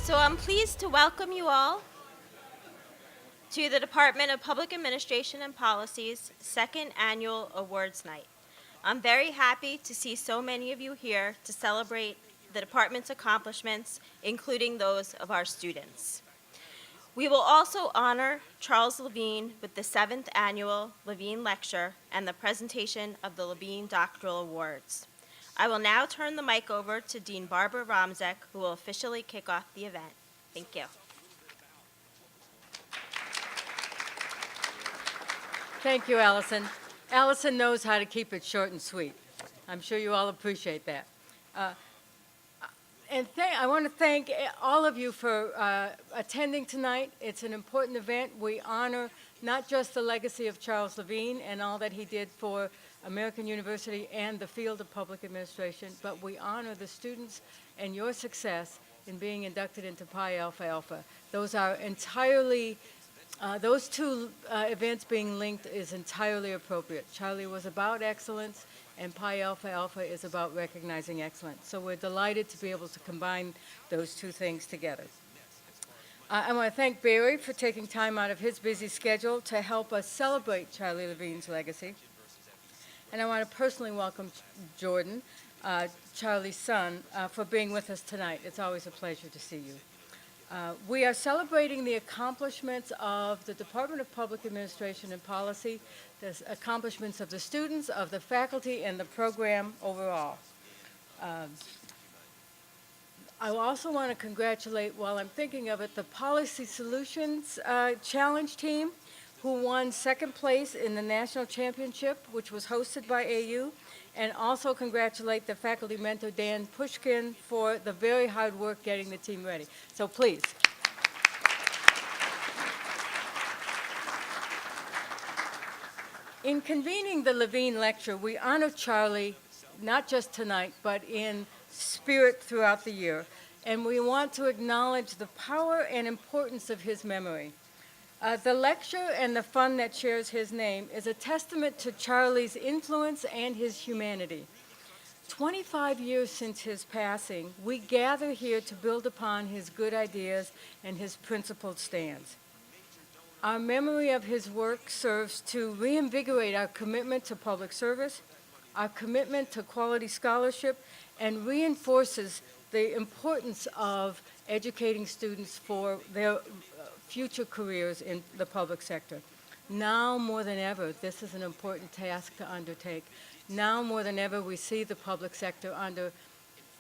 So I'm pleased to welcome you all to the Department of Public Administration and Policy's second annual awards night. I'm very happy to see so many of you here to celebrate the department's accomplishments, including those of our students. We will also honor Charles Levine with the 7th annual Levine Lecture and the presentation of the Levine Doctoral Awards. I will now turn the mic over to Dean Barbara ROMZEK, who will officially kick off the event. Thank you. Thank you, Allison. Allison knows how to keep it short and sweet. I'm sure you all appreciate that. I want to thank all of you for attending tonight. It's an important event. We honor not just the legacy of Charles Levine and all that he did for American University and the field of public administration, but we honor the students and your success in being inducted into Pi Alpha Alpha. Those are entirely those two events being linked is entirely appropriate. Charlie was about excellence, and Pi Alpha Alpha is about recognizing excellence. So we're delighted to be able to combine those two things together. I want to thank Barry for taking time out of his busy schedule to help us celebrate Charlie Levine's legacy. And I want to personally welcome Jordan, Charlie's son, for being with us tonight. It's always a pleasure to see you. We are celebrating the accomplishments of the Department of Public Administration and Policy, the accomplishments of the students, of the faculty, and the program overall. I also want to congratulate, while I'm thinking of it, the Policy Solutions Challenge team, who won second place in the National Championship, which was hosted by AU, and also congratulate the faculty mentor, Dan Pushkin, for the very hard work getting the team ready. So please. In convening the Levine Lecture, we honor Charlie, not just tonight, but in spirit throughout the year, and we want to acknowledge the power and importance of his memory. The lecture and the fund that shares his name is a testament to Charlie's influence and his humanity. 25 years since his passing, we gather here to build upon his good ideas and his principled stands. Our memory of his work serves to reinvigorate our commitment to public service, our commitment to quality scholarship, and reinforces the importance of educating students for their future careers in the public sector. Now more than ever, this is an important task to undertake. Now more than ever, we see the public sector under,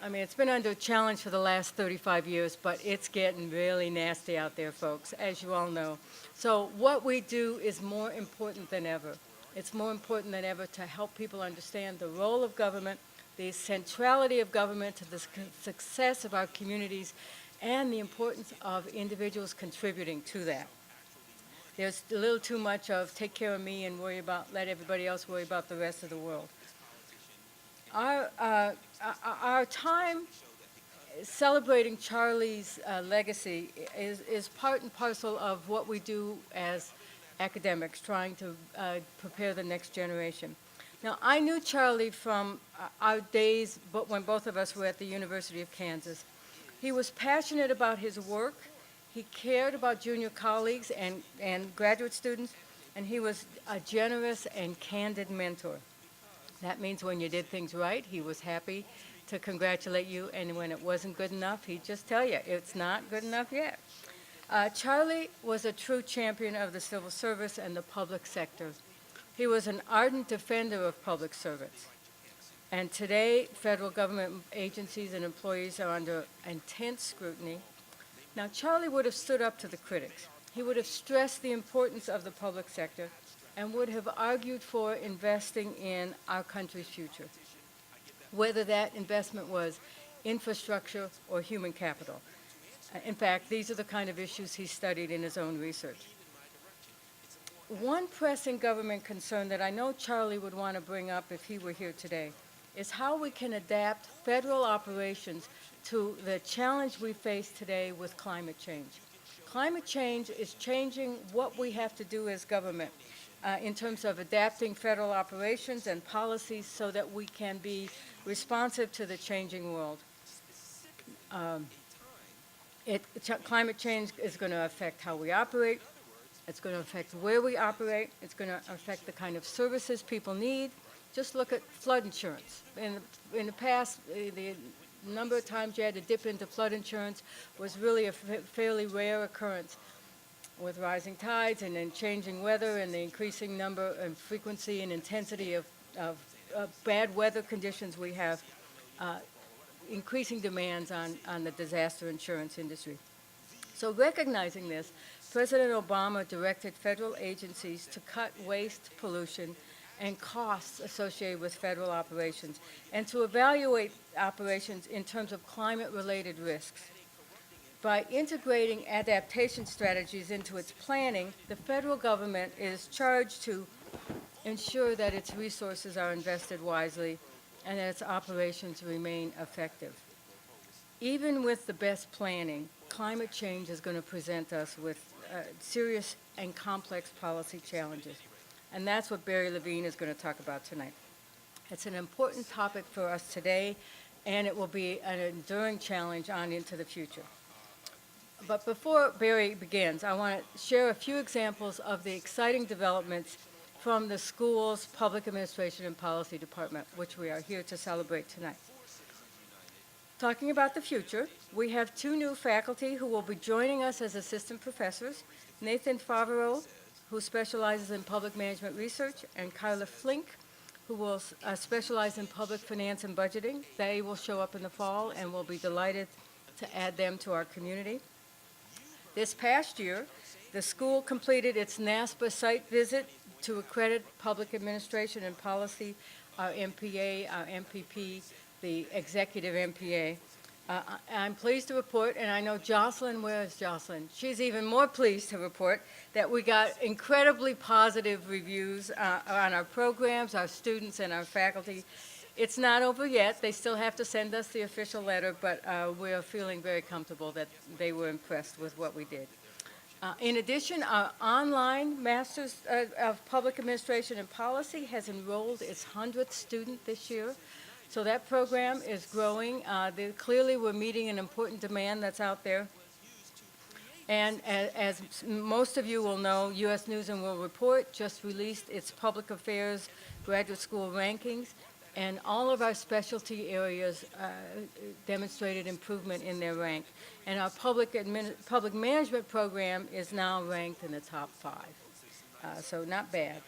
it's been under challenge for the last 35 years, but it's getting really nasty out there, folks, as you all know. So what we do is more important than ever. It's more important than ever to help people understand the role of government, the centrality of government to the success of our communities, and the importance of individuals contributing to that. There's a little too much of take care of me and let everybody else worry about the rest of the world. Our time celebrating Charlie's legacy is part and parcel of what we do as academics, trying to prepare the next generation. Now, I knew Charlie from our days when both of us were at the University of Kansas. He was passionate about his work. He cared about junior colleagues and graduate students, and he was a generous and candid mentor. That means when you did things right, he was happy to congratulate you, and when it wasn't good enough, he'd just tell you, it's not good enough yet. Charlie was a true champion of the civil service and the public sector. He was an ardent defender of public service. And today, federal government agencies and employees are under intense scrutiny. Now, Charlie would have stood up to the critics. He would have stressed the importance of the public sector and would have argued for investing in our country's future, whether that investment was infrastructure or human capital. In fact, these are the kind of issues he studied in his own research. One pressing government concern that I know Charlie would want to bring up if he were here today is how we can adapt federal operations to the challenge we face today with climate change. Climate change is changing what we have to do as government in terms of adapting federal operations and policies so that we can be responsive to the changing world. Climate change is going to affect how we operate. It's going to affect where we operate. It's going to affect the kind of services people need. Just look at flood insurance. In the past, the number of times you had to dip into flood insurance was really a fairly rare occurrence. With rising tides and then changing weather and the increasing number and frequency and intensity of bad weather conditions, we have increasing demands on the disaster insurance industry. So recognizing this, President Obama directed federal agencies to cut waste, pollution, and costs associated with federal operations, and to evaluate operations in terms of climate-related risks. By integrating adaptation strategies into its planning, the federal government is charged to ensure that its resources are invested wisely and that its operations remain effective. Even with the best planning, climate change is going to present us with serious and complex policy challenges. And that's what Barry Levine is going to talk about tonight. It's an important topic for us today, and it will be an enduring challenge on into the future. But before Barry begins, I want to share a few examples of the exciting developments from the school's Public Administration and Policy Department, which we are here to celebrate tonight. Talking about the future, we have two new faculty who will be joining us as assistant professors, Nathan Favreau, who specializes in public management research, and Carla Flink, who will specialize in public finance and budgeting. They will show up in the fall, and we'll be delighted to add them to our community. This past year, the school completed its NASPA site visit to accredit public administration and policy, our MPA, our MPP, the executive MPA. I'm pleased to report, and I know Jocelyn, where is Jocelyn? She's even more pleased to report that we got incredibly positive reviews on our programs, our students, and our faculty. It's not over yet. They still have to send us the official letter, but we are feeling very comfortable that they were impressed with what we did. In addition, our online Masters of Public Administration and Policy has enrolled its 100th student this year. So that program is growing. Clearly, we're meeting an important demand that's out there. And as most of you will know, U.S. News and World Report just released its public affairs graduate school rankings, and all of our specialty areas demonstrated improvement in their rank. And our public management program is now ranked in the top 5. So not bad.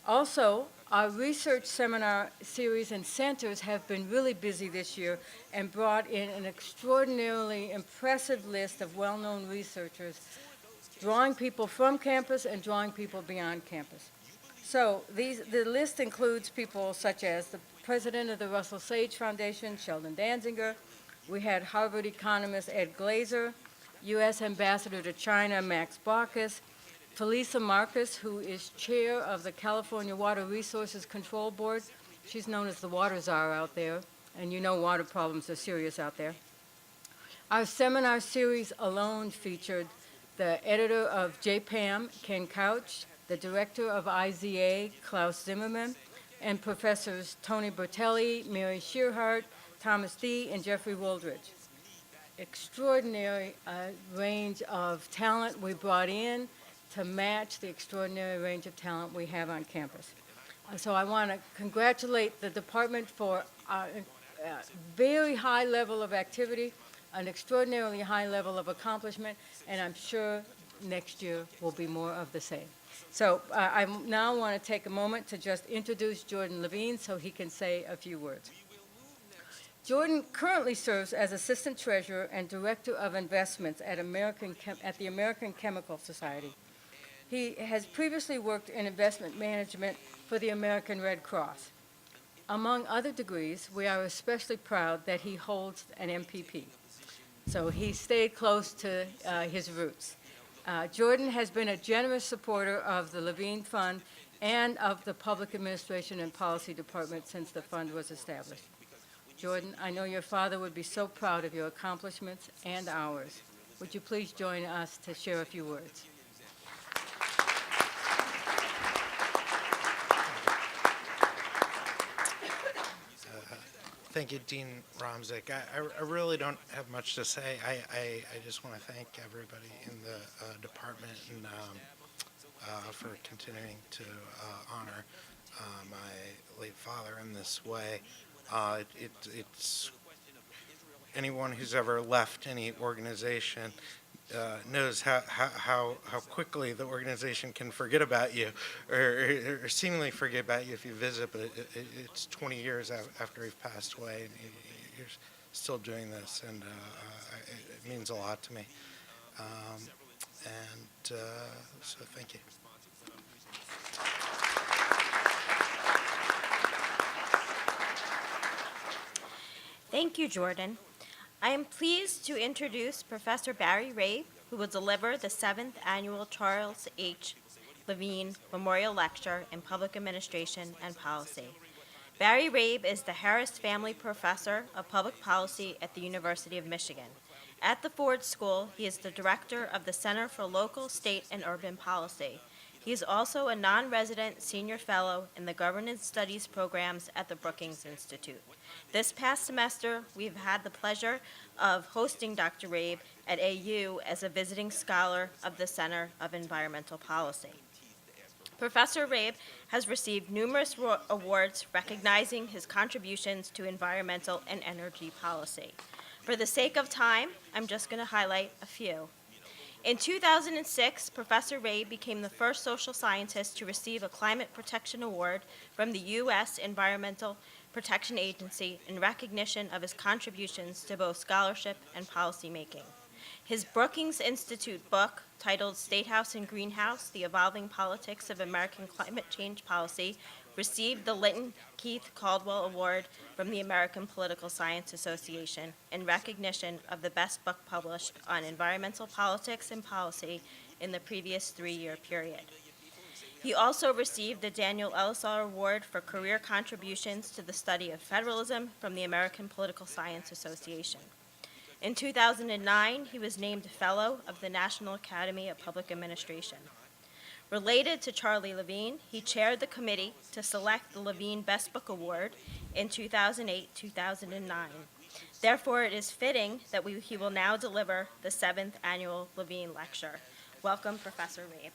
Also, our research seminar series and centers have been really busy this year and brought in an extraordinarily impressive list of well-known researchers, drawing people from campus and drawing people beyond campus. So the list includes people such as the president of the Russell Sage Foundation, Sheldon Danziger. We had Harvard economist Ed Glazer, U.S. Ambassador to China Max Baucus, Felisa Marcus, who is chair of the California Water Resources Control Board. She's known as the water czar out there, and you know water problems are serious out there. Our seminar series alone featured the editor of JPAM, Ken Couch, the director of IZA, Klaus Zimmerman, and professors Tony Bertelli, Mary Shearhart, Thomas Dee, and Jeffrey Wooldridge. Extraordinary range of talent we brought in to match the extraordinary range of talent we have on campus. So I want to congratulate the department for a very high level of activity, an extraordinarily high level of accomplishment, and I'm sure next year will be more of the same. So I now want to take a moment to just introduce Jordan Levine so he can say a few words. Jordan currently serves as Assistant Treasurer and Director of Investments at the American Chemical Society. He has previously worked in investment management for the American Red Cross. Among other degrees, we are especially proud that he holds an MPP. So he stayed close to his roots. Jordan has been a generous supporter of the Levine Fund and of the Public Administration and Policy Department since the fund was established. Jordan, I know your father would be so proud of your accomplishments and ours. Would you please join us to share a few words? Thank you, Dean ROMZEK. I really don't have much to say. I just want to thank everybody in the department and for continuing to honor my late father in this way. It's anyone who's ever left any organization knows how quickly the organization can forget about you, or seemingly forget about you if you visit, but it's 20 years after you've passed away, and you're still doing this, and it means a lot to me. So thank you. Thank you, Jordan. I am pleased to introduce Professor Barry Rabe, who will deliver the 7th Annual Charles H. Levine Memorial Lecture in Public Administration and Policy. Barry Rabe is the Harris Family Professor of Public Policy at the University of Michigan. At the Ford School, he is the Director of the Center for Local, State, and Urban Policy. He is also a non-resident senior fellow in the Governance Studies programs at the Brookings Institute. This past semester, we've had the pleasure of hosting Dr. Rabe at AU as a visiting scholar of the Center of Environmental Policy. Professor Rabe has received numerous awards recognizing his contributions to environmental and energy policy. For the sake of time, I'm just going to highlight a few. In 2006, Professor Rabe became the first social scientist to receive a Climate Protection Award from the U.S. Environmental Protection Agency in recognition of his contributions to both scholarship and policymaking. His Brookings Institute book, titled State House and Greenhouse, The Evolving Politics of American Climate Change Policy, received the Linton Keith Caldwell Award from the American Political Science Association in recognition of the best book published on environmental politics and policy in the previous 3-year period. He also received the Daniel Elazar Award for career contributions to the study of federalism from the American Political Science Association. In 2009, he was named Fellow of the National Academy of Public Administration. Related to Charlie Levine, he chaired the committee to select the Levine Best Book Award in 2008-2009. Therefore, it is fitting that he will now deliver the 7th Annual Levine Lecture. Welcome, Professor Rabe.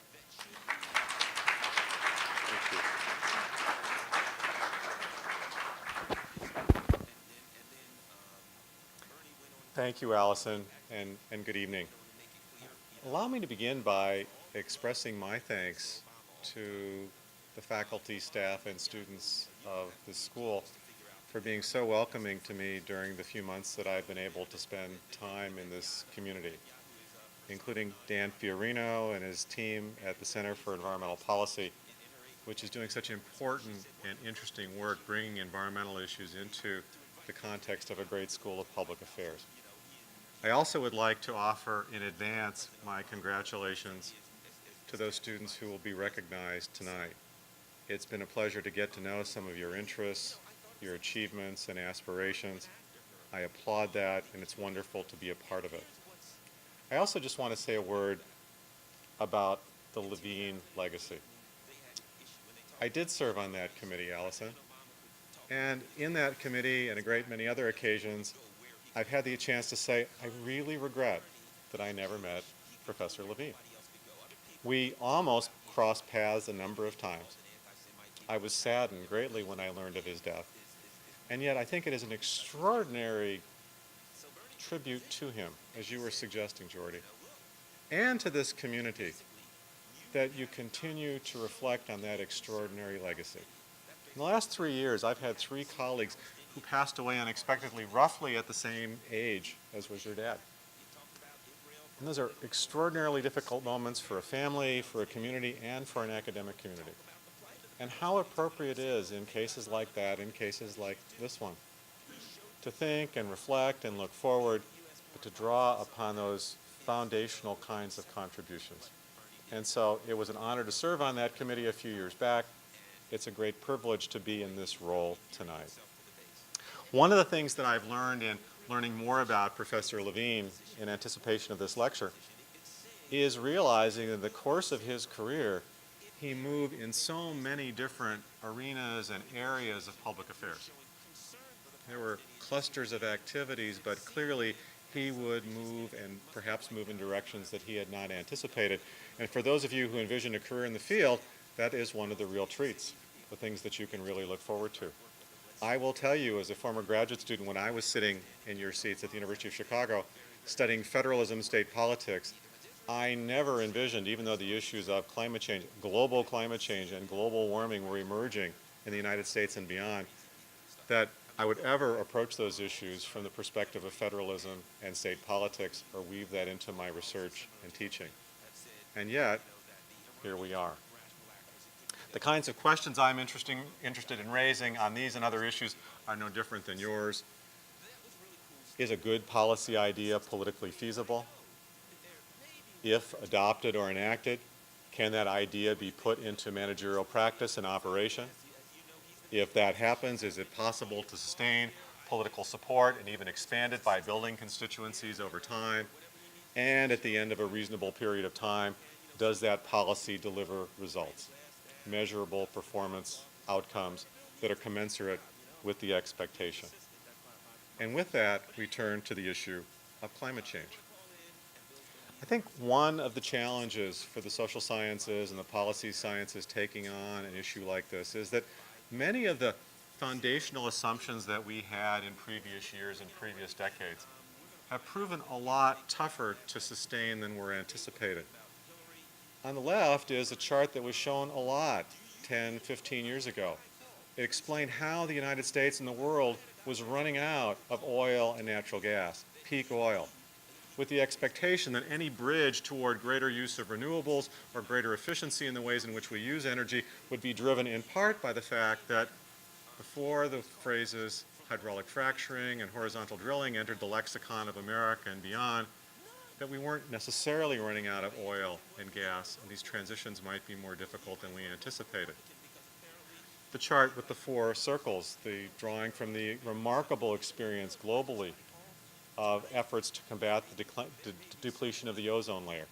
Thank you, Allison, and good evening. Allow me to begin by expressing my thanks to the faculty, staff, and students of this school for being so welcoming to me during the few months that I've been able to spend time in this community, including Dan Fiorino and his team at the Center for Environmental Policy, which is doing such important and interesting work bringing environmental issues into the context of a great school of public affairs. I also would like to offer in advance my congratulations to those students who will be recognized tonight. It's been a pleasure to get to know some of your interests, your achievements, and aspirations. I applaud that, and it's wonderful to be a part of it. I also just want to say a word about the Levine legacy. I did serve on that committee, Allison, and in that committee and a great many other occasions, I've had the chance to say, I really regret that I never met Professor Levine. We almost crossed paths a number of times. I was saddened greatly when I learned of his death. And yet I think it is an extraordinary tribute to him, as you were suggesting, Jordy, and to this community, that you continue to reflect on that extraordinary legacy. In the last 3 years, I've had 3 colleagues who passed away unexpectedly, roughly at the same age as was your dad. And those are extraordinarily difficult moments for a family, for a community, and for an academic community. And how appropriate it is in cases like that, in cases like this one, to think and reflect and look forward, but to draw upon those foundational kinds of contributions. And so it was an honor to serve on that committee a few years back. It's a great privilege to be in this role tonight. One of the things that I've learned in learning more about Professor Levine in anticipation of this lecture is realizing that in the course of his career, he moved in so many different arenas and areas of public affairs. There were clusters of activities, but clearly he would move and perhaps move in directions that he had not anticipated. And for those of you who envision a career in the field, that is one of the real treats, the things that you can really look forward to. I will tell you, as a former graduate student, when I was sitting in your seats at the University of Chicago studying federalism, state politics, I never envisioned, even though the issues of climate change, global climate change and global warming were emerging in the United States and beyond, that I would ever approach those issues from the perspective of federalism and state politics or weave that into my research and teaching. And yet, here we are. The kinds of questions I'm interested in raising on these and other issues are no different than yours. Is a good policy idea politically feasible? If adopted or enacted, can that idea be put into managerial practice and operation? If that happens, is it possible to sustain political support and even expand it by building constituencies over time? And at the end of a reasonable period of time, does that policy deliver results? Measurable performance outcomes that are commensurate with the expectation. And with that, we turn to the issue of climate change. I think one of the challenges for the social sciences and the policy sciences taking on an issue like this is that many of the foundational assumptions that we had in previous years and previous decades have proven a lot tougher to sustain than were anticipated. On the left is a chart that was shown a lot 10, 15 years ago. It explained how the United States and the world was running out of oil and natural gas, peak oil, with the expectation that any bridge toward greater use of renewables or greater efficiency in the ways in which we use energy would be driven in part by the fact that before the phrases hydraulic fracturing and horizontal drilling entered the lexicon of America and beyond, that we weren't necessarily running out of oil and gas, and these transitions might be more difficult than we anticipated. The chart with the 4 circles, the drawing from the remarkable experience globally of efforts to combat the depletion of the ozone layer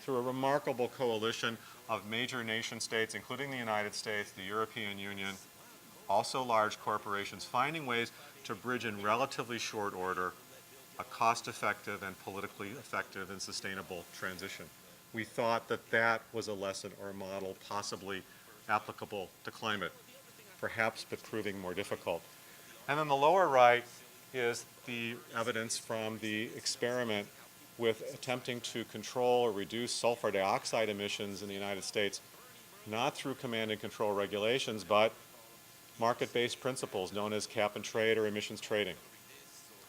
through a remarkable coalition of major nation states, including the United States, the European Union, also large corporations, finding ways to bridge in relatively short order a cost-effective and politically effective and sustainable transition. We thought that that was a lesson or a model possibly applicable to climate, perhaps but proving more difficult. And then the lower right is the evidence from the experiment with attempting to control or reduce sulfur dioxide emissions in the United States, not through command and control regulations, but market-based principles known as cap and trade or emissions trading.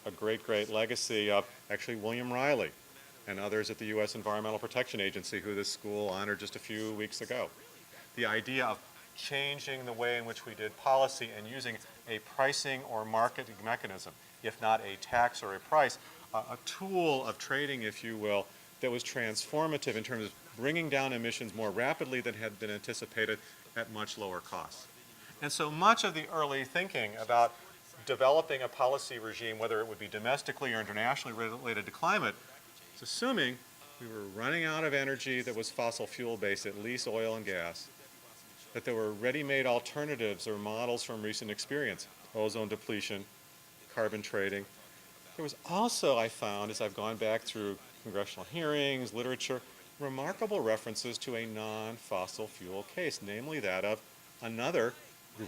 A great, great legacy of actually William Riley and others at the U.S. Environmental Protection Agency, who this school honored just a few weeks ago. The idea of changing the way in which we did policy and using a pricing or market mechanism, if not a tax or a price, a tool of trading, if you will, that was transformative in terms of bringing down emissions more rapidly than had been anticipated at much lower costs. And so much of the early thinking about developing a policy regime, whether it would be domestically or internationally related to climate, is assuming we were running out of energy that was fossil fuel based, at least oil and gas, that there were ready-made alternatives or models from recent experience, ozone depletion, carbon trading. There was also, I found, as I've gone back through congressional hearings, literature, remarkable references to a non-fossil fuel case, namely that of another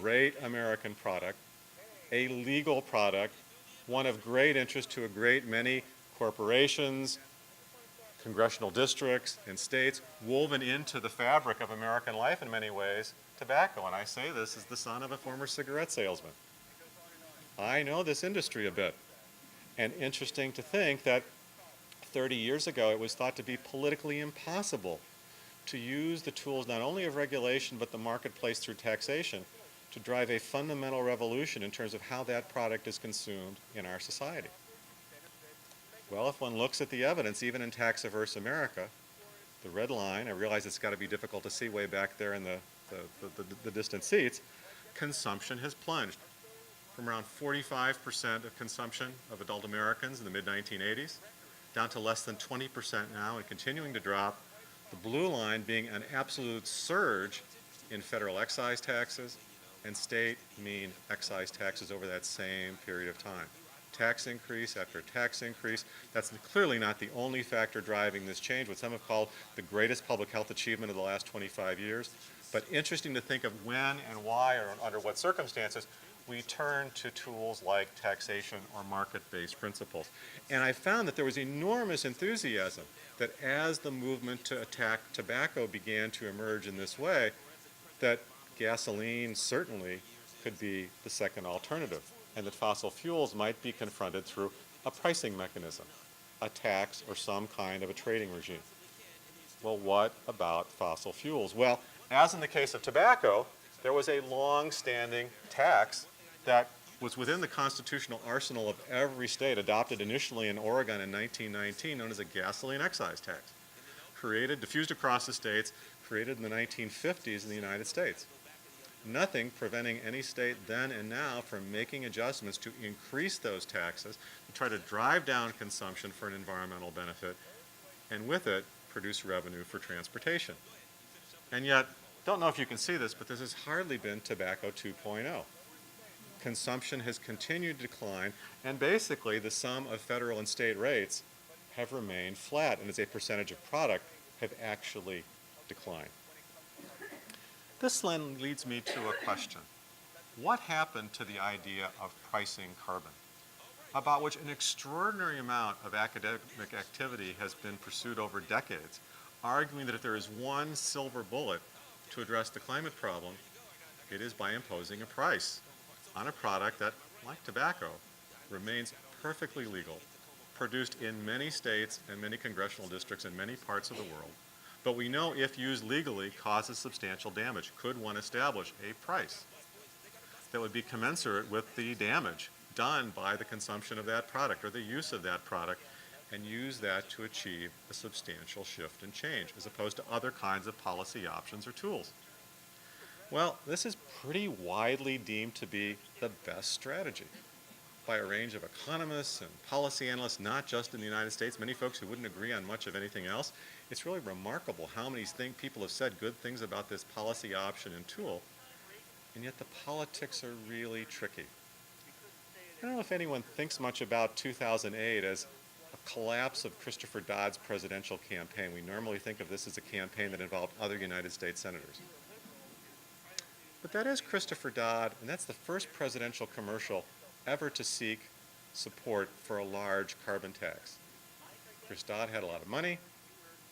great American product, a legal product, one of great interest to a great many corporations, congressional districts, and states, woven into the fabric of American life in many ways, tobacco. And I say this as the son of a former cigarette salesman. I know this industry a bit. And interesting to think that 30 years ago it was thought to be politically impossible to use the tools not only of regulation but the marketplace through taxation to drive a fundamental revolution in terms of how that product is consumed in our society. Well, if one looks at the evidence, even in tax-averse America, the red line, I realize it's got to be difficult to see way back there in the distant seats, consumption has plunged from around 45% of consumption of adult Americans in the mid-1980s down to less than 20% now and continuing to drop, the blue line being an absolute surge in federal excise taxes and state mean excise taxes over that same period of time. Tax increase after tax increase. That's clearly not the only factor driving this change, what some have called the greatest public health achievement of the last 25 years. But interesting to think of when and why or under what circumstances we turn to tools like taxation or market-based principles. And I found that there was enormous enthusiasm that as the movement to attack tobacco began to emerge in this way, that gasoline certainly could be the second alternative, and that fossil fuels might be confronted through a pricing mechanism, a tax, or some kind of a trading regime. Well, what about fossil fuels? Well, as in the case of tobacco, there was a long-standing tax that was within the constitutional arsenal of every state, adopted initially in Oregon in 1919, known as a gasoline excise tax, diffused across the states, created in the 1950s in the United States. Nothing preventing any state then and now from making adjustments to increase those taxes, to try to drive down consumption for an environmental benefit, and with it, produce revenue for transportation. And yet, don't know if you can see this, but this has hardly been tobacco 2.0. Consumption has continued to decline, and basically the sum of federal and state rates have remained flat, and as a percentage of product have actually declined. This then leads me to a question. What happened to the idea of pricing carbon, about which an extraordinary amount of academic activity has been pursued over decades, arguing that if there is one silver bullet to address the climate problem, it is by imposing a price on a product that, like tobacco, remains perfectly legal, produced in many states and many congressional districts in many parts of the world, but we know if used legally causes substantial damage. Could one establish a price that would be commensurate with the damage done by the consumption of that product or the use of that product, and use that to achieve a substantial shift and change, as opposed to other kinds of policy options or tools? Well, this is pretty widely deemed to be the best strategy by a range of economists and policy analysts, not just in the United States, many folks who wouldn't agree on much of anything else. It's really remarkable how many people have said good things about this policy option and tool, and yet the politics are really tricky. I don't know if anyone thinks much about 2008 as a collapse of Christopher Dodd's presidential campaign. We normally think of this as a campaign that involved other United States senators. But that is Christopher Dodd, and that's the first presidential commercial ever to seek support for a large carbon tax. Chris Dodd had a lot of money.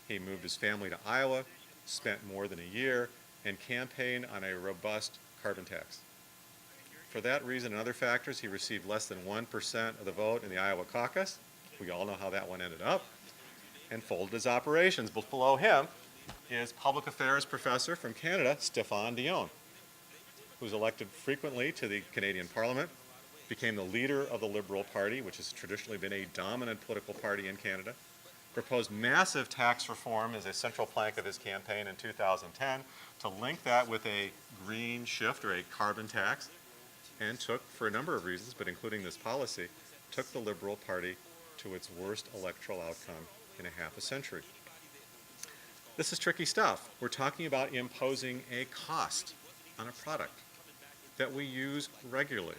He moved his family to Iowa, spent more than a year, and campaigned on a robust carbon tax. For that reason and other factors, he received less than 1% of the vote in the Iowa caucus. We all know how that one ended up, and folded his operations. But below him is public affairs professor from Canada, Stéphane Dion, who's elected frequently to the Canadian Parliament, became the leader of the Liberal Party, which has traditionally been a dominant political party in Canada, proposed massive tax reform as a central plank of his campaign in 2010 to link that with a green shift or a carbon tax, and took, for a number of reasons, but including this policy, took the Liberal Party to its worst electoral outcome in a half a century. This is tricky stuff. We're talking about imposing a cost on a product that we use regularly.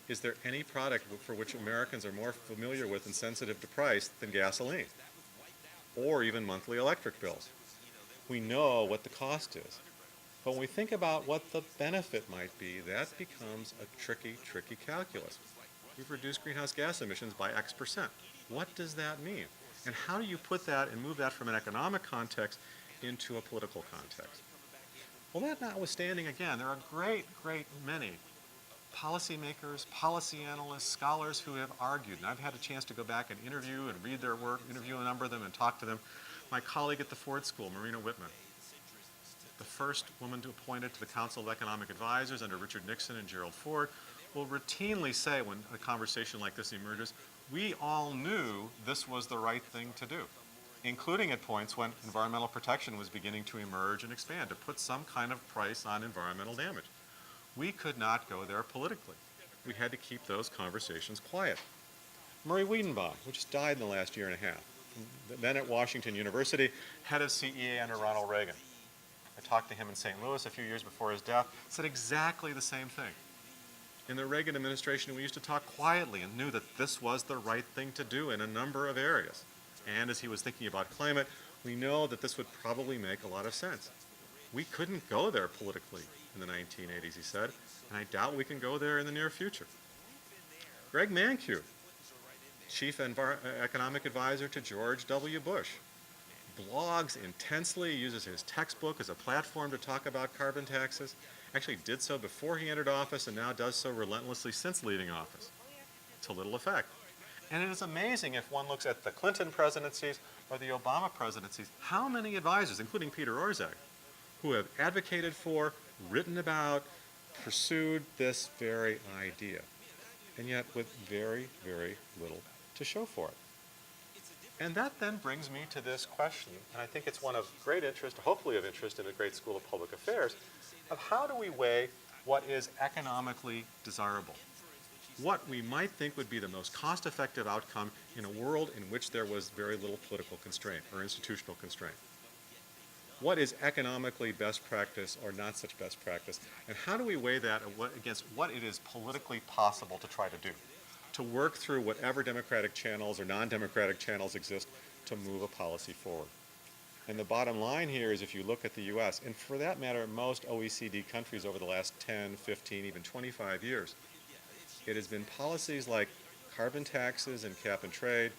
Is there any product for which Americans are more familiar with and sensitive to price than gasoline, or even monthly electric bills? We know what the cost is. But when we think about what the benefit might be, that becomes a tricky calculus. We've reduced greenhouse gas emissions by X%. What does that mean? And how do you put that and move that from an economic context into a political context? Well, that notwithstanding, again, there are a great many policymakers, policy analysts, scholars who have argued, and I've had a chance to go back and interview and read their work, interview a number of them and talk to them. My colleague at the Ford School, Marina Whitman, the first woman appointed to the Council of Economic Advisors under Richard Nixon and Gerald Ford, will routinely say when a conversation like this emerges, we all knew this was the right thing to do, including at points when environmental protection was beginning to emerge and expand, to put some kind of price on environmental damage. We could not go there politically. We had to keep those conversations quiet. Murray Wiedenbaum, who just died in the last year and a half, then at Washington University, head of CEA under Ronald Reagan. I talked to him in St. Louis a few years before his death, said exactly the same thing. In the Reagan administration, we used to talk quietly and knew that this was the right thing to do in a number of areas. And as he was thinking about climate, we know that this would probably make a lot of sense. We couldn't go there politically in the 1980s, he said, and I doubt we can go there in the near future. Greg Mankiw, chief economic advisor to George W. Bush, blogs intensely, uses his textbook as a platform to talk about carbon taxes, actually did so before he entered office and now does so relentlessly since leaving office. To little effect. And it is amazing if one looks at the Clinton presidencies or the Obama presidencies, how many advisors, including Peter ROMZEK, who have advocated for, written about, pursued this very idea, and yet with very, very little to show for it. And that then brings me to this question, and I think it's one of great interest, hopefully of interest in a great school of public affairs, of how do we weigh what is economically desirable? What we might think would be the most cost-effective outcome in a world in which there was very little political constraint or institutional constraint. What is economically best practice or not such best practice? And how do we weigh that against what it is politically possible to try to do? To work through whatever democratic channels or non-democratic channels exist to move a policy forward. And the bottom line here is if you look at the US, and for that matter, most OECD countries over the last 10, 15, even 25 years, it has been policies like carbon taxes and cap and trade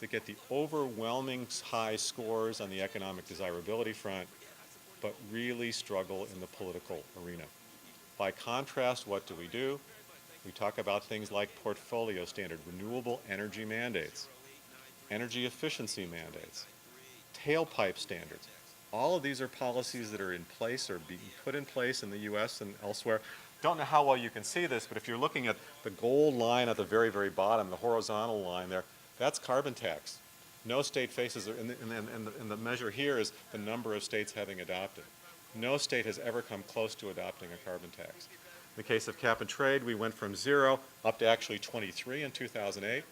that get the overwhelming high scores on the economic desirability front, but really struggle in the political arena. By contrast, what do? We talk about things like portfolio standard, renewable energy mandates, energy efficiency mandates, tailpipe standards. All of these are policies that are in place or being put in place in the US and elsewhere. Don't know how well you can see this, but if you're looking at the gold line at the very, very bottom, the horizontal line there, that's carbon tax. No state faces, and the measure here is the number of states having adopted. No state has ever come close to adopting a carbon tax. In the case of cap and trade, we went from 0 up to actually 23 in 2008.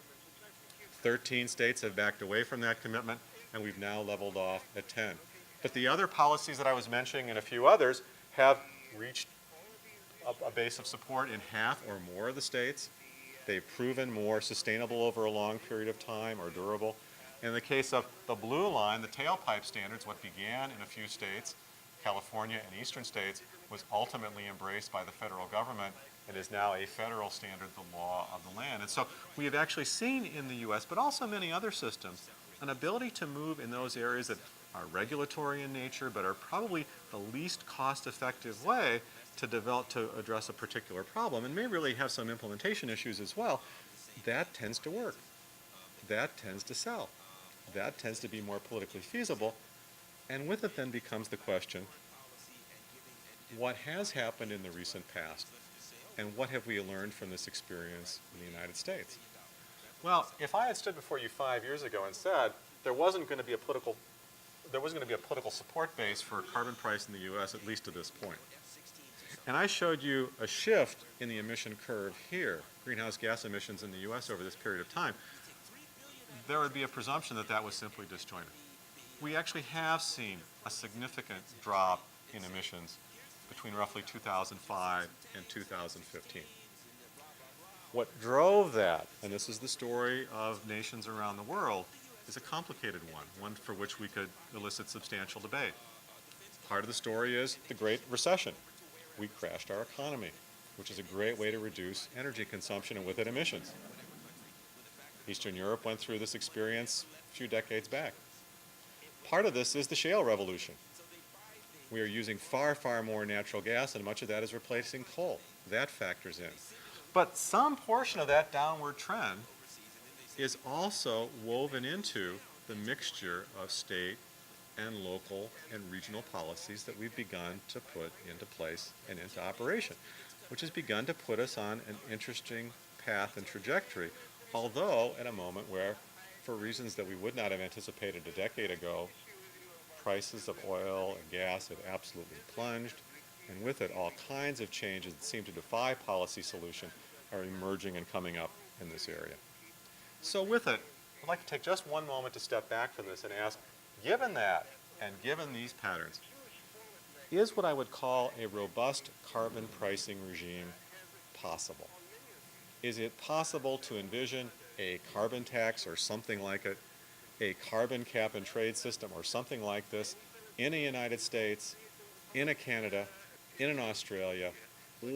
13 states have backed away from that commitment, and we've now leveled off at 10. But the other policies that I was mentioning and a few others have reached a base of support in half or more of the states. They've proven more sustainable over a long period of time or durable. In the case of the blue line, the tailpipe standards, what began in a few states, California and eastern states, was ultimately embraced by the federal government and is now a federal standard, the law of the land. And so we have actually seen in the US, but also many other systems, an ability to move in those areas that are regulatory in nature, but are probably the least cost-effective way to develop, to address a particular problem, and may really have some implementation issues as well. That tends to work. That tends to sell. That tends to be more politically feasible. And with it then becomes the question, what has happened in the recent past, and what have we learned from this experience in the United States? Well, if I had stood before you 5 years ago and said there wasn't going to be a political support base for a carbon price in the US, at least to this point, and I showed you a shift in the emission curve here, greenhouse gas emissions in the US over this period of time, there would be a presumption that that was simply disjointed. We actually have seen a significant drop in emissions between roughly 2005 and 2015. What drove that, and this is the story of nations around the world, is a complicated one for which we could elicit substantial debate. Part of the story is the Great Recession. We crashed our economy, which is a great way to reduce energy consumption and with it emissions. Eastern Europe went through this experience a few decades back. Part of this is the shale revolution. We are using far, far more natural gas, and much of that is replacing coal. That factors in. But some portion of that downward trend is also woven into the mixture of state and local and regional policies that we've begun to put into place and into operation, which has begun to put us on an interesting path and trajectory, although at a moment where, for reasons that we would not have anticipated a decade ago, prices of oil and gas have absolutely plunged, and with it all kinds of changes that seem to defy policy solution are emerging and coming up in this area. So with it, I'd like to take just one moment to step back from this and ask, given that, and given these patterns, is what I would call a robust carbon pricing regime possible? Is it possible to envision a carbon tax or something like it, a carbon cap and trade system or something like this in the United States, in a Canada, in an Australia,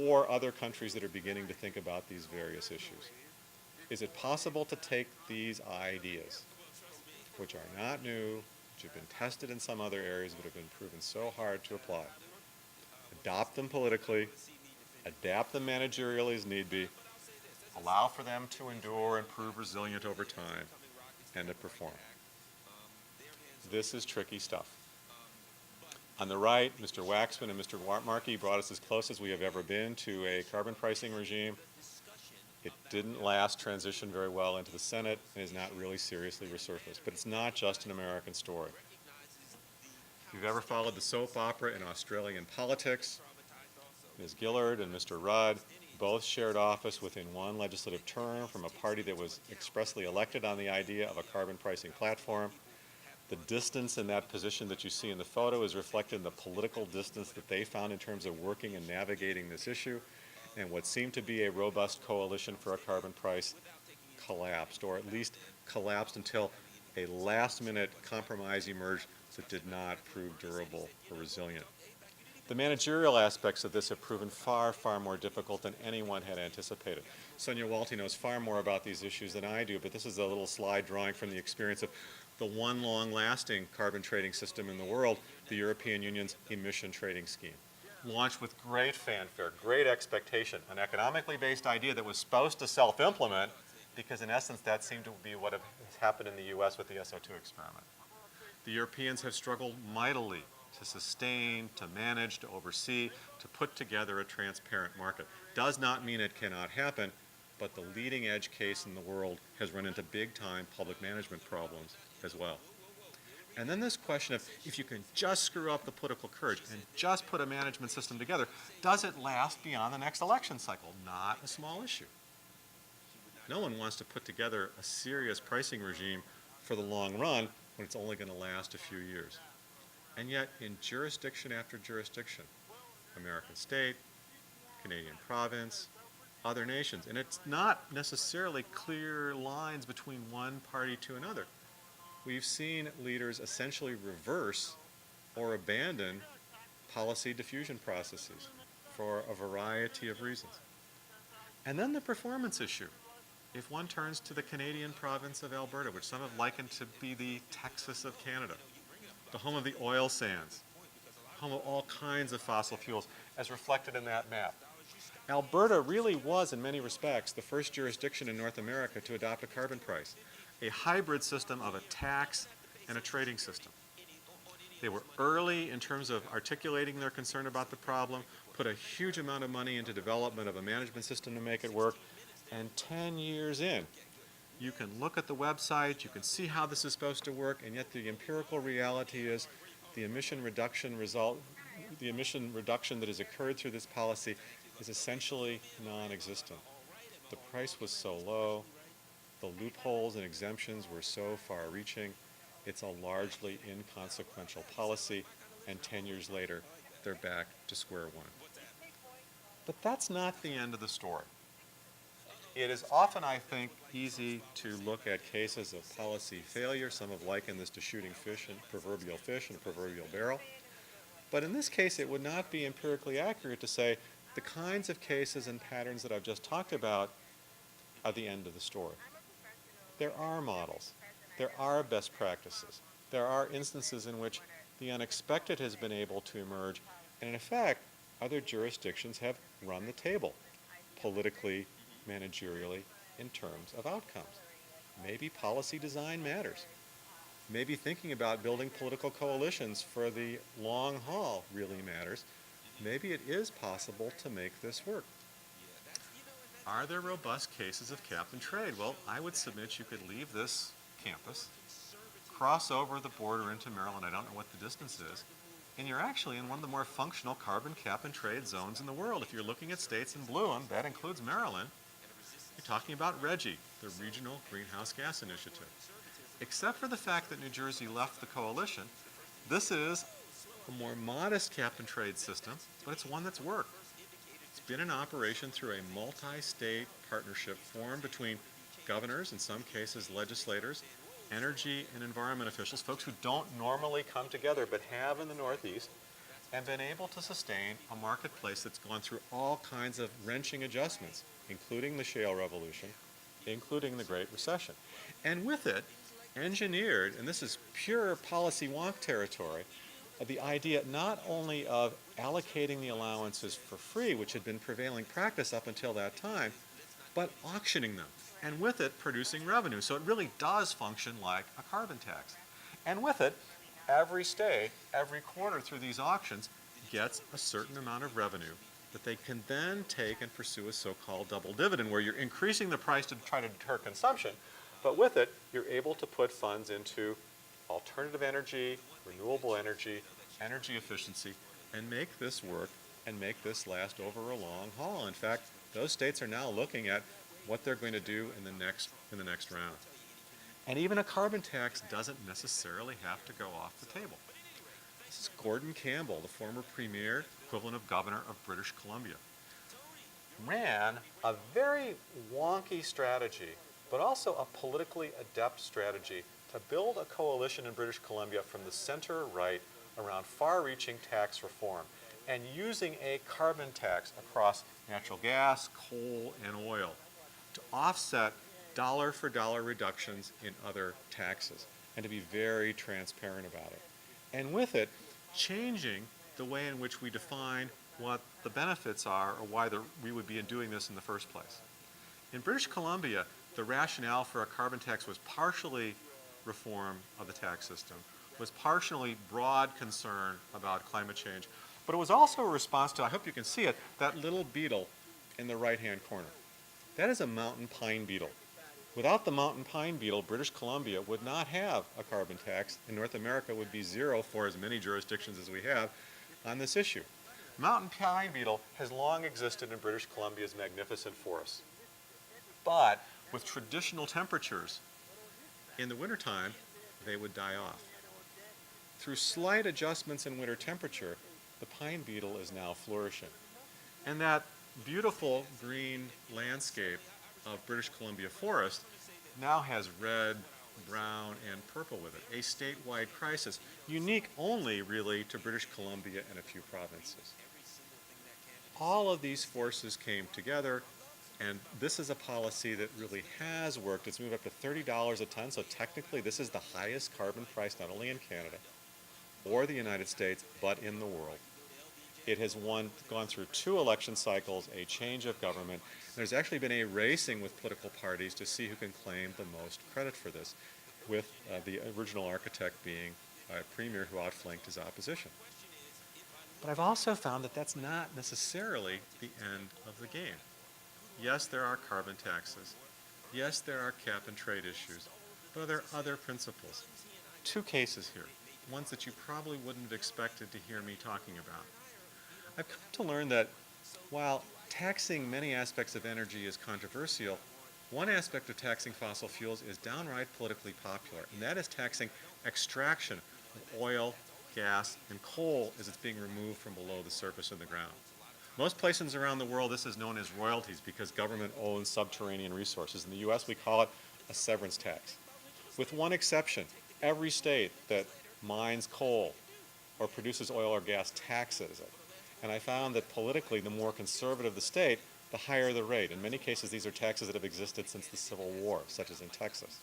or other countries that are beginning to think about these various issues? Is it possible to take these ideas, which are not new, which have been tested in some other areas but have been proven so hard to apply, adopt them politically, adapt them managerially as need be, allow for them to endure and prove resilient over time, and to perform? This is tricky stuff. On the right, Mr. Waxman and Mr. Markey brought us as close as we have ever been to a carbon pricing regime. It didn't last transition very well into the Senate and is not really seriously resurfaced. But it's not just an American story. If you've ever followed the soap opera in Australian politics, Ms. Gillard and Mr. Rudd both shared office within one legislative term from a party that was expressly elected on the idea of a carbon pricing platform. The distance in that position that you see in the photo is reflected in the political distance that they found in terms of working and navigating this issue. And what seemed to be a robust coalition for a carbon price collapsed, or at least collapsed until a last-minute compromise emerged that did not prove durable or resilient. The managerial aspects of this have proven far, far more difficult than anyone had anticipated. Sonia Walty knows far more about these issues than I do, but this is a little slide drawing from the experience of the one long-lasting carbon trading system in the world, the European Union's emission trading scheme. Launched with great fanfare, great expectation, an economically based idea that was supposed to self-implement, because in essence that seemed to be what has happened in the US with the SO2 experiment. The Europeans have struggled mightily to sustain, to manage, to oversee, to put together a transparent market. Does not mean it cannot happen, but the leading edge case in the world has run into big time public management problems as well. And then this question of, if you can just screw up the political courage and just put a management system together, does it last beyond the next election cycle? Not a small issue. No one wants to put together a serious pricing regime for the long run when it's only going to last a few years. And yet, in jurisdiction after jurisdiction, American state, Canadian province, other nations, and it's not necessarily clear lines between one party to another, we've seen leaders essentially reverse or abandon policy diffusion processes for a variety of reasons. And then the performance issue. If one turns to the Canadian province of Alberta, which some have likened to be the Texas of Canada, the home of the oil sands, home of all kinds of fossil fuels, as reflected in that map. Alberta really was, in many respects, the first jurisdiction in North America to adopt a carbon price, a hybrid system of a tax and a trading system. They were early in terms of articulating their concern about the problem, put a huge amount of money into development of a management system to make it work, and 10 years in, you can look at the website, you can see how this is supposed to work, and yet the empirical reality is the emission reduction that has occurred through this policy is essentially non-existent. The price was so low, the loopholes and exemptions were so far-reaching, it's a largely inconsequential policy, and 10 years later, they're back to square one. But that's not the end of the story. It is often, I think, easy to look at cases of policy failure. Some have likened this to shooting fish in a proverbial barrel. But in this case, it would not be empirically accurate to say the kinds of cases and patterns that I've just talked about are the end of the story. There are models. There are best practices. There are instances in which the unexpected has been able to emerge, and in effect, other jurisdictions have run the table, politically, managerially, in terms of outcomes. Maybe policy design matters. Maybe thinking about building political coalitions for the long haul really matters. Maybe it is possible to make this work. Are there robust cases of cap and trade? Well, I would submit you could leave this campus, cross over the border into Maryland, I don't know what the distance is, and you're actually in one of the more functional carbon cap and trade zones in the world. If you're looking at states in blue, and that includes Maryland, you're talking about RGGI, the Regional Greenhouse Gas Initiative. Except for the fact that New Jersey left the coalition, this is a more modest cap-and-trade system, but it's one that's worked. It's been in operation through a multi-state partnership formed between governors, in some cases legislators, energy and environment officials, folks who don't normally come together but have in the Northeast, and been able to sustain a marketplace that's gone through all kinds of wrenching adjustments, including the shale revolution, including the Great Recession. And with it, engineered, and this is pure policy wonk territory, the idea not only of allocating the allowances for free, which had been prevailing practice up until that time, but auctioning them, and with it producing revenue. So it really does function like a carbon tax. And with it, every state, every quarter through these auctions, gets a certain amount of revenue that they can then take and pursue a so-called double dividend, where you're increasing the price to try to deter consumption, but with it, you're able to put funds into alternative energy, renewable energy, energy efficiency, and make this work and make this last over a long haul. In fact, those states are now looking at what they're going to do in the next round. And even a carbon tax doesn't necessarily have to go off the table. This is Gordon Campbell, the former premier, equivalent of governor of British Columbia, ran a very wonky strategy, but also a politically adept strategy to build a coalition in British Columbia from the center right around far-reaching tax reform and using a carbon tax across natural gas, coal, and oil to offset dollar-for-dollar reductions in other taxes, and to be very transparent about it. And with it, changing the way in which we define what the benefits are or why we would be doing this in the first place. In British Columbia, the rationale for a carbon tax was partially reform of the tax system, was partially broad concern about climate change, but it was also a response to, I hope you can see it, that little beetle in the right-hand corner. That is a mountain pine beetle. Without the mountain pine beetle, British Columbia would not have a carbon tax, and North America would be zero for as many jurisdictions as we have on this issue. Mountain pine beetle has long existed in British Columbia's magnificent forests. But with traditional temperatures, in the wintertime, they would die off. Through slight adjustments in winter temperature, the pine beetle is now flourishing. And that beautiful green landscape of British Columbia forest now has red, brown, and purple with it, a statewide crisis, unique only really to British Columbia and a few provinces. All of these forces came together, and this is a policy that really has worked. It's moved up to $30 a ton, so technically this is the highest carbon price not only in Canada or the United States, but in the world. It has gone through 2 election cycles, a change of government. There's actually been a racing with political parties to see who can claim the most credit for this, with the original architect being a premier who outflanked his opposition. But I've also found that that's not necessarily the end of the game. Yes, there are carbon taxes. Yes, there are cap and trade issues. But there are other principles. 2 cases here, ones that you probably wouldn't have expected to hear me talking about. I've come to learn that while taxing many aspects of energy is controversial, one aspect of taxing fossil fuels is downright politically popular, and that is taxing extraction of oil, gas, and coal as it's being removed from below the surface of the ground. Most places around the world, this is known as royalties because government owns subterranean resources. In the U.S., we call it a severance tax. With one exception, every state that mines coal or produces oil or gas taxes it. And I found that politically, the more conservative the state, the higher the rate. In many cases, these are taxes that have existed since the Civil War, such as in Texas.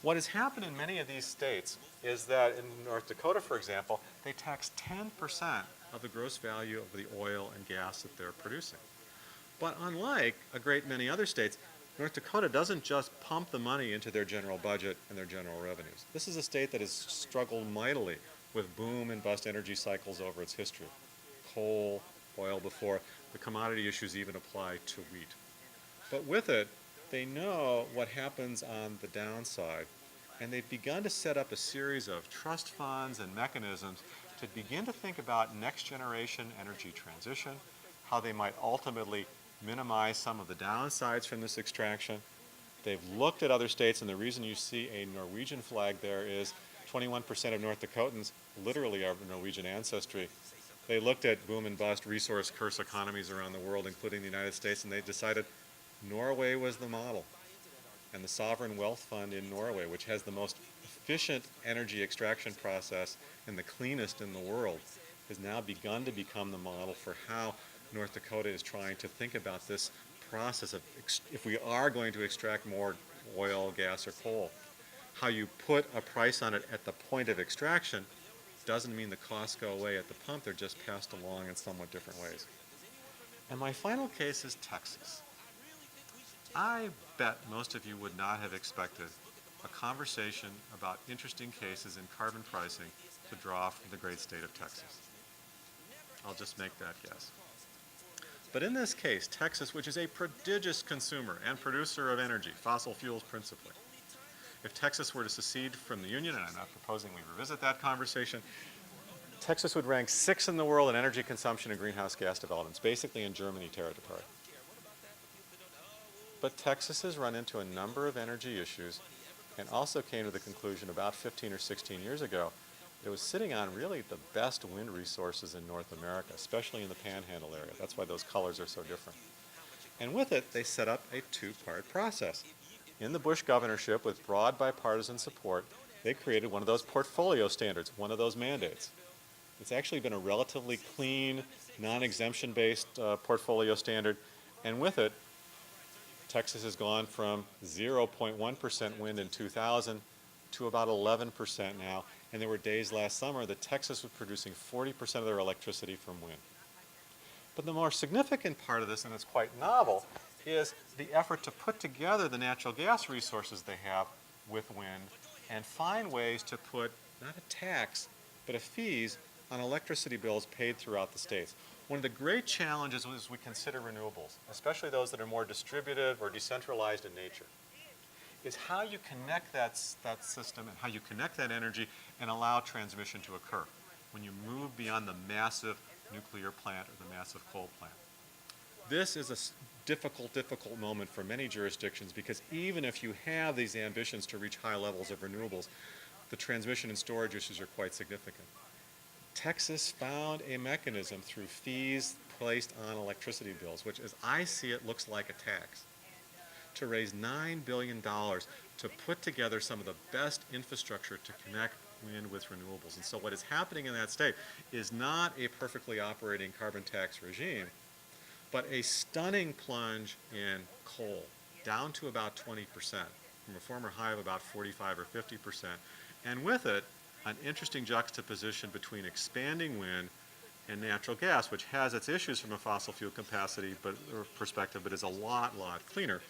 What has happened in many of these states is that in North Dakota, for example, they tax 10% of the gross value of the oil and gas that they're producing. But unlike a great many other states, North Dakota doesn't just pump the money into their general budget and their general revenues. This is a state that has struggled mightily with boom and bust energy cycles over its history. Coal, oil before, the commodity issues even apply to wheat. But with it, they know what happens on the downside, and they've begun to set up a series of trust funds and mechanisms to begin to think about next generation energy transition, how they might ultimately minimize some of the downsides from this extraction. They've looked at other states, and the reason you see a Norwegian flag there is 21% of North Dakotans literally are of Norwegian ancestry. They looked at boom and bust resource curse economies around the world, including the United States, and they decided Norway was the model. And the Sovereign Wealth Fund in Norway, which has the most efficient energy extraction process and the cleanest in the world, has now begun to become the model for how North Dakota is trying to think about this process of if we are going to extract more oil, gas, or coal, how you put a price on it at the point of extraction doesn't mean the costs go away at the pump, they're just passed along in somewhat different ways. And my final case is Texas. I bet most of you would not have expected a conversation about interesting cases in carbon pricing to draw from the great state of Texas. I'll just make that guess. But in this case, Texas, which is a prodigious consumer and producer of energy, fossil fuels principally, if Texas were to secede from the Union, and I'm not proposing we revisit that conversation, Texas would rank 6th in the world in energy consumption and greenhouse gas developments, basically in Germany territory. But Texas has run into a number of energy issues and also came to the conclusion about 15 or 16 years ago it was sitting on really the best wind resources in North America, especially in the Panhandle area. That's why those colors are so different. And with it, they set up a two-part process. In the Bush governorship, with broad bipartisan support, they created one of those portfolio standards, one of those mandates. It's actually been a relatively clean, non-exemption-based portfolio standard, and with it, Texas has gone from 0.1% wind in 2000 to about 11% now, and there were days last summer that Texas was producing 40% of their electricity from wind. But the more significant part of this, and it's quite novel, is the effort to put together the natural gas resources they have with wind and find ways to put not a tax, but a fees on electricity bills paid throughout the states. One of the great challenges as we consider renewables, especially those that are more distributed or decentralized in nature, is how you connect that system and how you connect that energy and allow transmission to occur when you move beyond the massive nuclear plant or the massive coal plant. This is a difficult moment for many jurisdictions because even if you have these ambitions to reach high levels of renewables, the transmission and storage issues are quite significant. Texas found a mechanism through fees placed on electricity bills, which as I see it looks like a tax, to raise $9 billion to put together some of the best infrastructure to connect wind with renewables. And so what is happening in that state is not a perfectly operating carbon tax regime, but a stunning plunge in coal, down to about 20%, from a former high of about 45 or 50%. And with it, an interesting juxtaposition between expanding wind and natural gas, which has its issues from a fossil fuel capacity or perspective, but is a lot cleaner,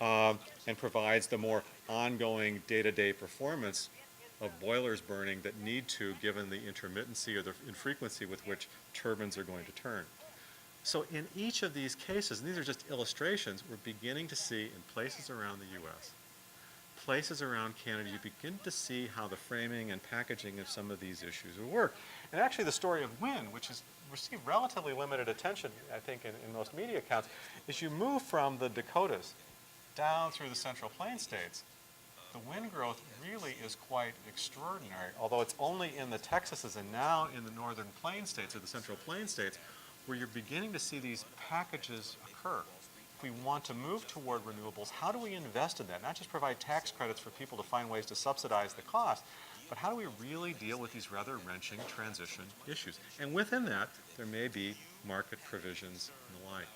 and provides the more ongoing day-to-day performance of boilers burning that need to, given the intermittency or the infrequency with which turbines are going to turn. So in each of these cases, and these are just illustrations, we're beginning to see in places around the U.S., places around Canada, you begin to see how the framing and packaging of some of these issues will work. And actually the story of wind, which has received relatively limited attention, I think, in most media accounts, is you move from the Dakotas down through the Central Plains states. The wind growth really is quite extraordinary, although it's only in the Texases and now in the Northern Plains states or the Central Plains states where you're beginning to see these packages occur. If we want to move toward renewables, how do we invest in that? Not just provide tax credits for people to find ways to subsidize the cost, but how do we really deal with these rather wrenching transition issues? And within that, there may be market provisions and the like.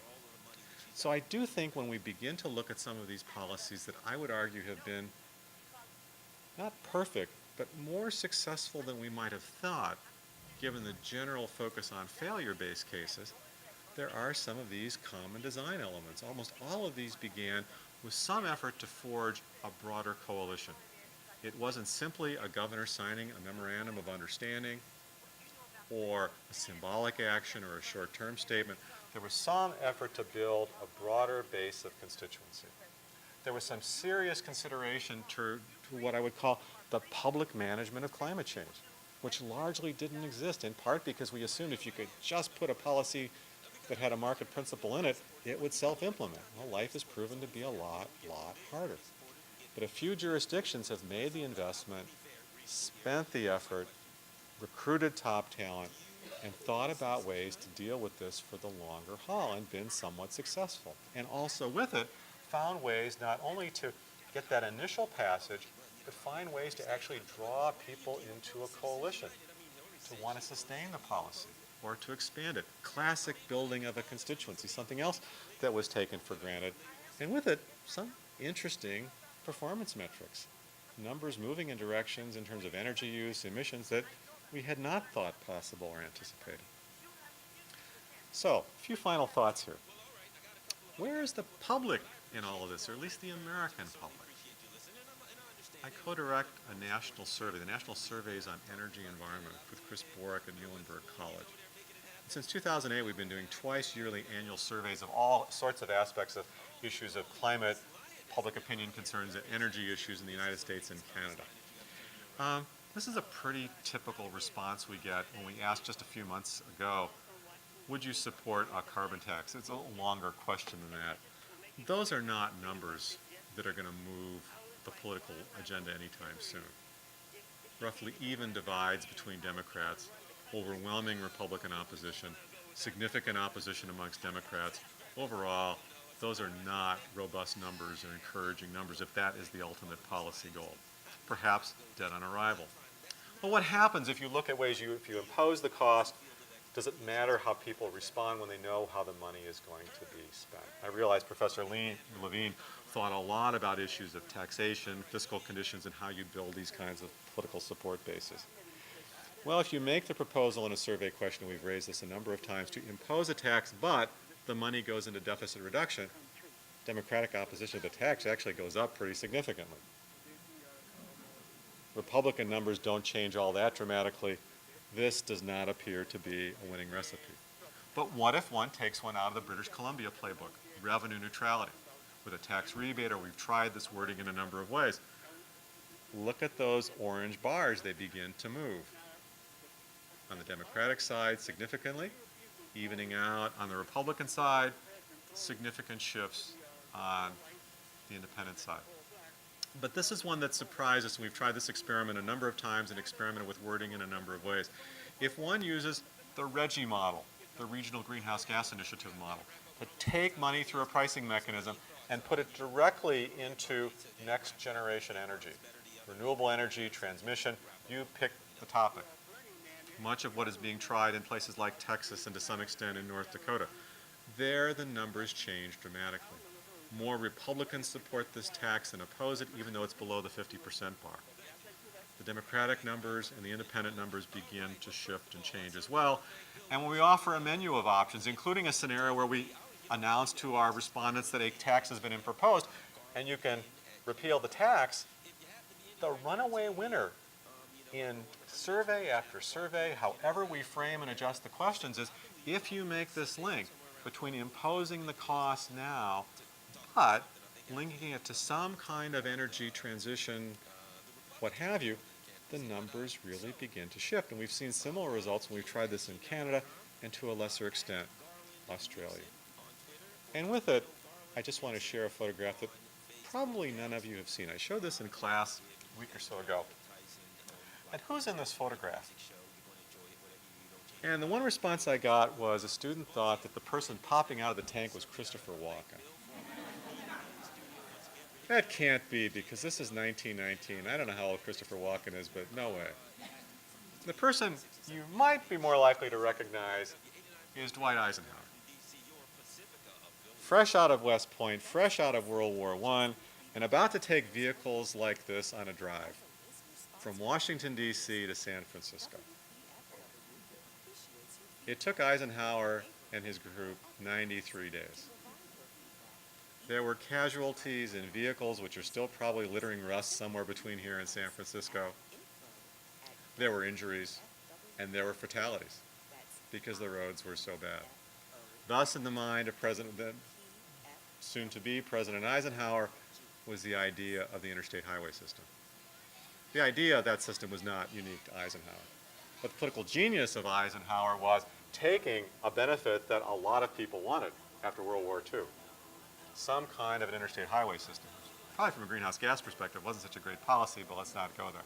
So I do think when we begin to look at some of these policies that I would argue have been not perfect, but more successful than we might have thought, given the general focus on failure-based cases, there are some of these common design elements. Almost all of these began with some effort to forge a broader coalition. It wasn't simply a governor signing a memorandum of understanding or a symbolic action or a short-term statement. There was some effort to build a broader base of constituency. There was some serious consideration to what I would call the public management of climate change, which largely didn't exist, in part because we assumed if you could just put a policy that had a market principle in it, it would self-implement. Well, life has proven to be a lot harder. But a few jurisdictions have made the investment spent the effort, recruited top talent, and thought about ways to deal with this for the longer haul and been somewhat successful. And also with it, found ways not only to get that initial passage, but find ways to actually draw people into a coalition to want to sustain the policy or to expand it. Classic building of a constituency, something else that was taken for granted. And with it, some interesting performance metrics. Numbers moving in directions in terms of energy use, emissions that we had not thought possible or anticipated. So, a few final thoughts here. Where is the public in all of this, or at least the American public? I co-direct a national survey, the National Surveys on Energy and Environment, with Chris Borick at Muhlenberg College. Since 2008, we've been doing twice yearly annual surveys of all sorts of aspects of issues of climate, public opinion concerns, and energy issues in the United States and Canada. This is a pretty typical response we get when we asked just a few months ago, would you support a carbon tax? It's a longer question than that. Those are not numbers that are going to move the political agenda anytime soon. Roughly even divides between Democrats, overwhelming Republican opposition, significant opposition amongst Democrats. Overall, those are not robust numbers or encouraging numbers if that is the ultimate policy goal. Perhaps dead on arrival. Well, what happens if you look at ways if you impose the cost, does it matter how people respond when they know how the money is going to be spent? I realize Professor Levine thought a lot about issues of taxation, fiscal conditions, and how you build these kinds of political support bases. Well, if you make the proposal in a survey question, we've raised this a number of times, to impose a tax, but the money goes into deficit reduction, Democratic opposition to the tax actually goes up pretty significantly. Republican numbers don't change all that dramatically. This does not appear to be a winning recipe. But what if one takes one out of the British Columbia playbook, revenue neutrality, with a tax rebate, or we've tried this wording in a number of ways. Look at those orange bars, they begin to move. On the Democratic side, significantly, evening out. On the Republican side, significant shifts on the independent side. But this is one that surprised us, and we've tried this experiment a number of times and experimented with wording in a number of ways. If one uses the RGGI model, the Regional Greenhouse Gas Initiative model, to take money through a pricing mechanism and put it directly into next generation energy, renewable energy, transmission, you pick the topic. Much of what is being tried in places like Texas and to some extent in North Dakota, there the numbers change dramatically. More Republicans support this tax and oppose it, even though it's below the 50% bar. The Democratic numbers and the independent numbers begin to shift and change as well. And when we offer a menu of options, including a scenario where we announce to our respondents that a tax has been proposed and you can repeal the tax, the runaway winner in survey after survey, however we frame and adjust the questions, is if you make this link between imposing the cost now but linking it to some kind of energy transition, what have you, the numbers really begin to shift. And we've seen similar results when we've tried this in Canada and to a lesser extent, Australia. And with it, I just want to share a photograph that probably none of you have seen. I showed this in class a week or so ago. And who's in this photograph? And the one response I got was a student thought that the person popping out of the tank was Christopher Walken. That can't be, because this is 1919. I don't know how old Christopher Walken is, but no way. The person you might be more likely to recognize is Dwight Eisenhower. Fresh out of West Point, fresh out of World War I, and about to take vehicles like this on a drive from Washington, D.C. to San Francisco. It took Eisenhower and his group 93 days. There were casualties in vehicles which are still probably littering rust somewhere between here and San Francisco. There were injuries, and there were fatalities because the roads were so bad. Thus, in the mind of soon-to-be President Eisenhower, was the idea of the interstate highway system. The idea of that system was not unique to Eisenhower. But the political genius of Eisenhower was taking a benefit that a lot of people wanted after World War II. Some kind of an interstate highway system. Probably from a greenhouse gas perspective wasn't such a great policy, but let's not go there.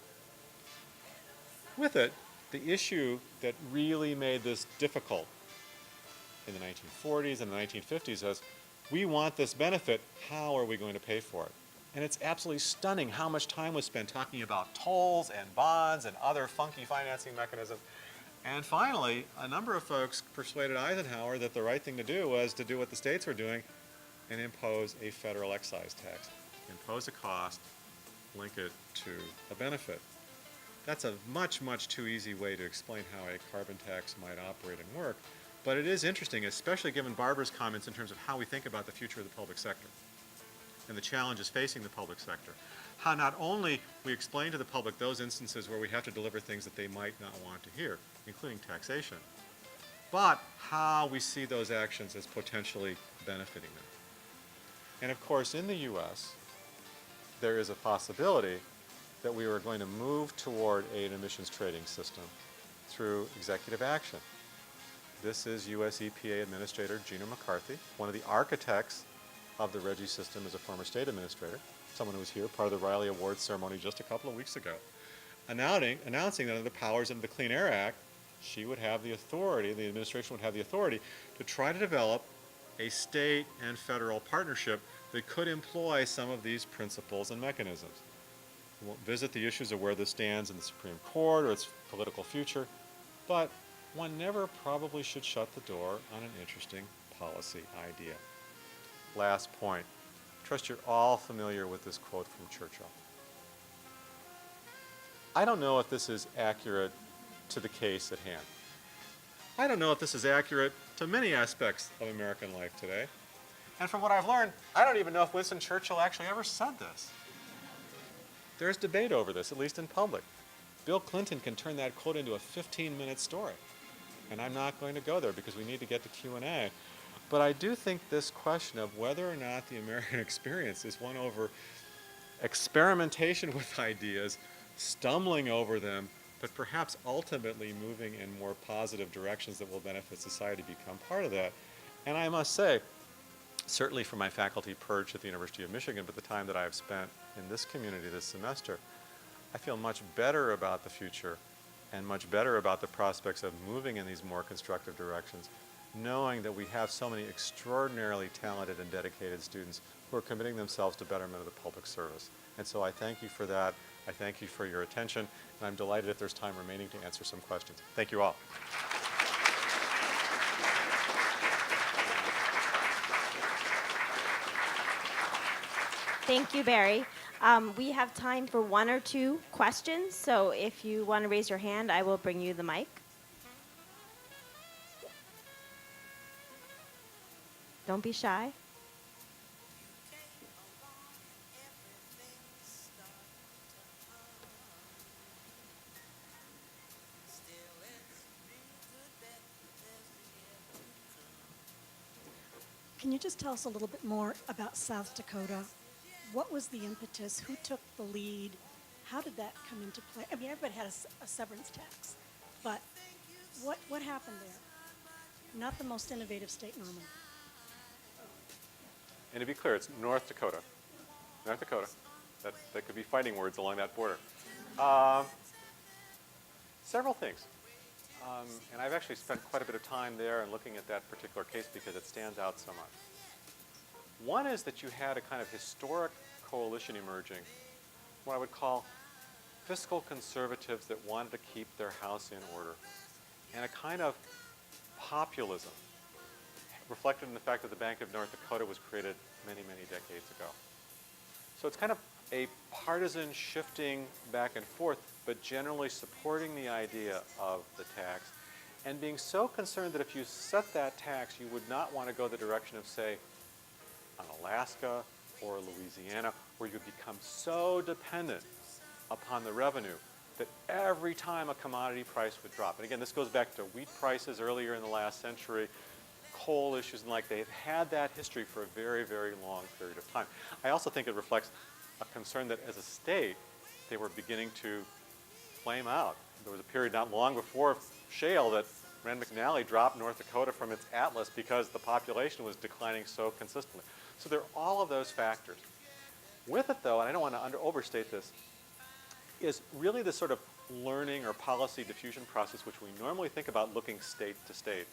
With it, the issue that really made this difficult in the 1940s and the 1950s is, we want this benefit, how are we going to pay for it? And it's absolutely stunning how much time was spent talking about tolls and bonds and other funky financing mechanisms. And finally, a number of folks persuaded Eisenhower that the right thing to do was to do what the states were doing and impose a federal excise tax. Impose a cost, link it to a benefit. That's a much, much too easy way to explain how a carbon tax might operate and work, but it is interesting, especially given Barbara's comments in terms of how we think about the future of the public sector and the challenges facing the public sector. How not only we explain to the public those instances where we have to deliver things that they might not want to hear, including taxation, but how we see those actions as potentially benefiting them. And of course, in the U.S., there is a possibility that we are going to move toward an emissions trading system through executive action. This is U.S. EPA Administrator Gina McCarthy, one of the architects of the RGGI system as a former state administrator, someone who was here, part of the Riley Awards ceremony just a couple of weeks ago, announcing that under the powers of the Clean Air Act, she would have the authority, the administration would have the authority to try to develop a state and federal partnership that could employ some of these principles and mechanisms. We won't visit the issues of where this stands in the Supreme Court or its political future, but one never probably should shut the door on an interesting policy idea. Last point. I trust you're all familiar with this quote from Churchill. I don't know if this is accurate to the case at hand. I don't know if this is accurate to many aspects of American life today. And from what I've learned, I don't even know if Winston Churchill actually ever said this. There's debate over this, at least in public. Bill Clinton can turn that quote into a 15-minute story. And I'm not going to go there because we need to get to Q&A. But I do think this question of whether or not the American experience is one over experimentation with ideas, stumbling over them, but perhaps ultimately moving in more positive directions that will benefit society become part of that. And I must say, certainly for my faculty perch at the University of Michigan, but the time that I have spent in this community this semester, I feel much better about the future and much better about the prospects of moving in these more constructive directions, knowing that we have so many extraordinarily talented and dedicated students who are committing themselves to betterment of the public service. And so I thank you for that. I thank you for your attention, and I'm delighted if there's time remaining to answer some questions. Thank you all. Thank you, Barry. We have time for one or two questions, so if you want to raise your hand, I will bring you the mic. Don't be shy. Can you just tell us a little bit more about South Dakota? What was the impetus? Who took the lead? How did that come into play? I mean, everybody had a severance tax, but what happened there? Not the most innovative state normally. And to be clear, it's North Dakota. North Dakota. That could be fighting words along that border. Several things. And I've actually spent quite a bit of time there and looking at that particular case because it stands out so much. One is that you had a kind of historic coalition emerging, what I would call fiscal conservatives that wanted to keep their house in order, and a kind of populism reflected in the fact that the Bank of North Dakota was created many, many decades ago. So it's kind of a partisan shifting back and forth, but generally supporting the idea of the tax and being so concerned that if you set that tax, you would not want to go the direction of, say, on Alaska or Louisiana, where you become so dependent upon the revenue that every time a commodity price would drop. And again, this goes back to wheat prices earlier in the last century, coal issues and like. They've had that history for a very, very long period of time. I also think it reflects a concern that as a state, they were beginning to flame out. There was a period not long before shale that Rand McNally dropped North Dakota from its atlas because the population was declining so consistently. So there are all of those factors. With it, though, and I don't want to overstate this, is really the sort of learning or policy diffusion process which we normally think about looking state to state.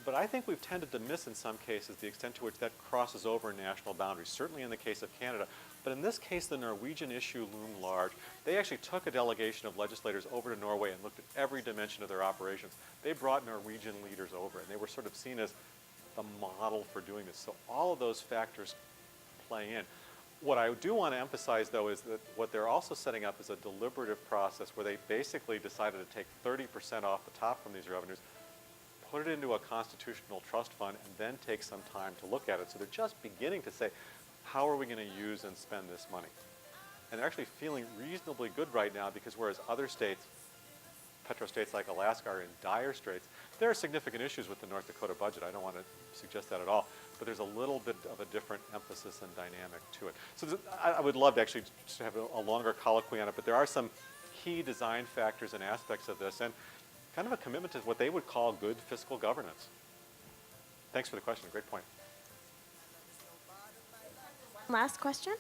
But I think we've tended to miss in some cases the extent to which that crosses over national boundaries, certainly in the case of Canada. But in this case, the Norwegian issue loomed large. They actually took a delegation of legislators over to Norway and looked at every dimension of their operations. They brought Norwegian leaders over, and they were sort of seen as the model for doing this. So all of those factors play in. What I do want to emphasize, though, is that what they're also setting up is a deliberative process where they basically decided to take 30% off the top from these revenues, put it into a constitutional trust fund, and then take some time to look at it. So they're just beginning to say, how are we going to use and spend this money? And they're actually feeling reasonably good right now because whereas other states, petro-states like Alaska, are in dire straits, there are significant issues with the North Dakota budget. I don't want to suggest that at all. But there's a little bit of a different emphasis and dynamic to it. So I would love to actually just have a longer colloquy on it, but there are some key design factors and aspects of this, and kind of a commitment to what they would call good fiscal governance. Thanks for the question. Great point. Last question.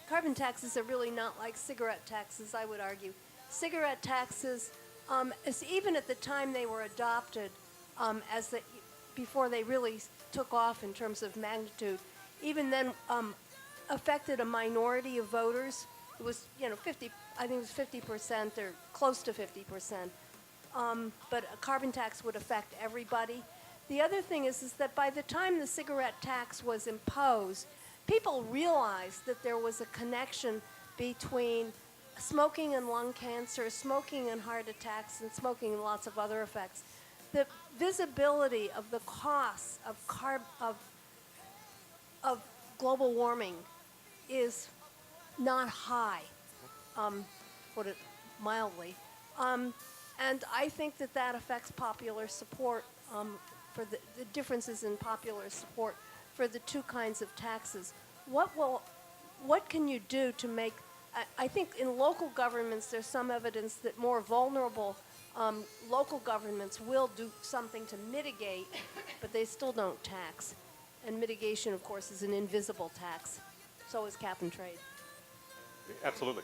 Carbon taxes are really not like cigarette taxes, I would argue. Cigarette taxes, even at the time they were adopted, before they really took off in terms of magnitude, even then affected a minority of voters. It was, 50, I think it was 50% or close to 50%. But a carbon tax would affect everybody. The other thing is that by the time the cigarette tax was imposed, people realized that there was a connection between smoking and lung cancer, smoking and heart attacks, and smoking and lots of other effects. The visibility of the costs of global warming is not high, put it mildly. And I think that affects popular support for the differences in popular support for the two kinds of taxes. What can you do to make, I think in local governments there's some evidence that more vulnerable local governments will do something to mitigate, but they still don't tax. And mitigation, of course, is an invisible tax. So is cap and trade. Absolutely.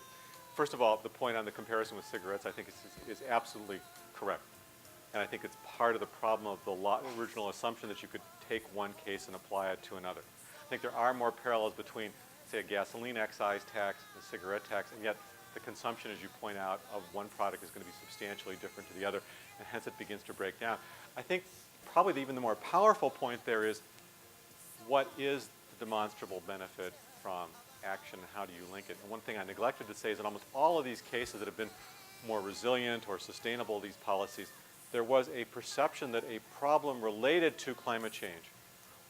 First of all, the point on the comparison with cigarettes, I think is absolutely correct. And I think it's part of the problem of the original assumption that you could take one case and apply it to another. I think there are more parallels between, say, a gasoline excise tax and a cigarette tax, and yet the consumption, as you point out, of one product is going to be substantially different to the other, and hence it begins to break down. I think probably even the more powerful point there is, what is the demonstrable benefit from action, and how do you link it? And one thing I neglected to say is in almost all of these cases that have been more resilient or sustainable, these policies, there was a perception that a problem related to climate change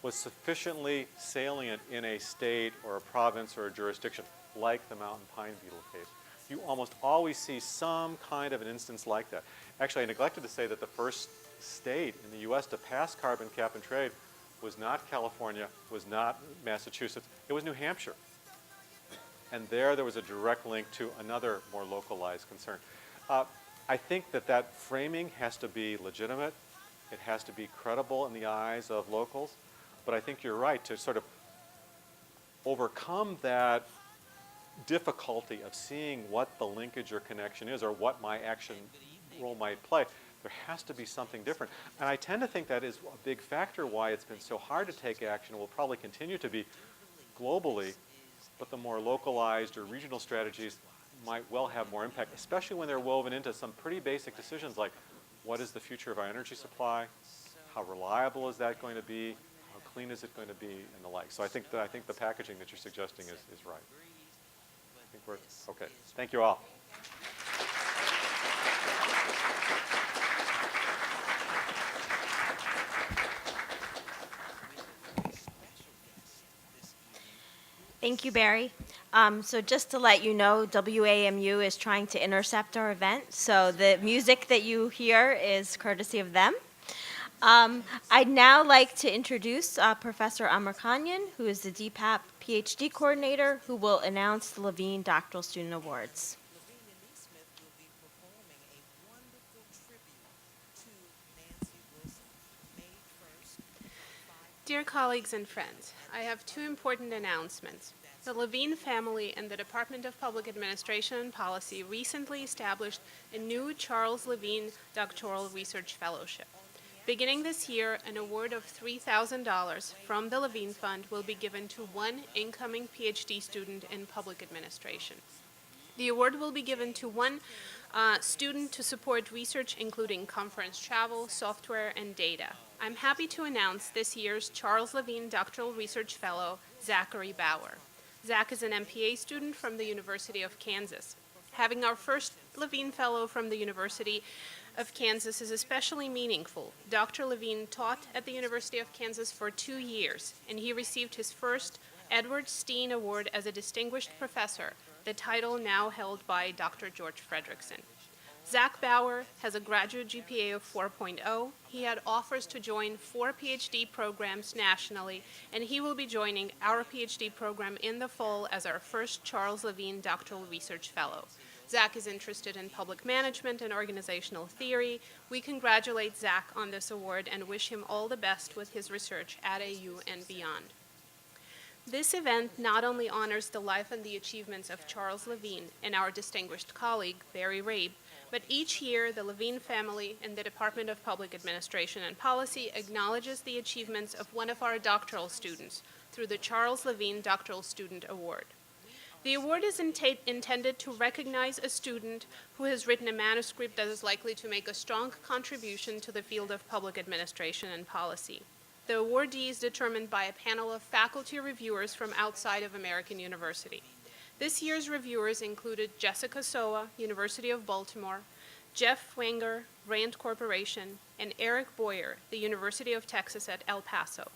was sufficiently salient in a state or a province or a jurisdiction, like the mountain pine beetle case. You almost always see some kind of an instance like that. Actually, I neglected to say that the first state in the US to pass carbon cap and trade was not California, was not Massachusetts, it was New Hampshire. And there was a direct link to another more localized concern. I think that framing has to be legitimate. It has to be credible in the eyes of locals. But I think you're right to sort of overcome that difficulty of seeing what the linkage or connection is or what my action role might play. There has to be something different. And I tend to think that is a big factor why it's been so hard to take action and will probably continue to be globally. But the more localized or regional strategies might well have more impact, especially when they're woven into some pretty basic decisions like what is the future of our energy supply, how reliable is that going to be, how clean is it going to be, and the like. So I think the packaging that you're suggesting is right. I think we're okay. Thank you all. Thank you, Barry. So just to let you know, WAMU is trying to intercept our event, so the music that you hear is courtesy of them. I'd now like to introduce Professor AMIRKHANYAN, who is the DPAP PhD coordinator, who will announce the Levine Doctoral Student Awards. Dear colleagues and friends, I have two important announcements. The Levine family and the Department of Public Administration and Policy recently established a new Charles Levine Doctoral Research Fellowship. Beginning this year, an award of $3,000 from the Levine Fund will be given to one incoming PhD student in public administration. The award will be given to one student to support research including conference travel, software, and data. I'm happy to announce this year's Charles Levine Doctoral Research Fellow, Zachary Bauer. Zach is an MPA student from the University of Kansas. Having our first Levine Fellow from the University of Kansas is especially meaningful. Dr. Levine taught at the University of Kansas for 2 years, and he received his first Edward Steen Award as a distinguished professor, the title now held by Dr. George Fredrickson. Zach Bauer has a graduate GPA of 4.0. He had offers to join 4 PhD programs nationally, and he will be joining our PhD program in the fall as our first Charles Levine Doctoral Research Fellow. Zach is interested in public management and organizational theory. We congratulate Zach on this award and wish him all the best with his research at AU and beyond. This event not only honors the life and the achievements of Charles Levine and our distinguished colleague, Barry Rabe, but each year the Levine family and the Department of Public Administration and Policy acknowledges the achievements of one of our doctoral students through the Charles Levine Doctoral Student Award. The award is intended to recognize a student who has written a manuscript that is likely to make a strong contribution to the field of public administration and policy. The awardee is determined by a panel of faculty reviewers from outside of American University. This year's reviewers included Jessica Soa, University of Baltimore, Jeff Wenger, Rand Corporation, and Eric Boyer, the University of Texas at El Paso.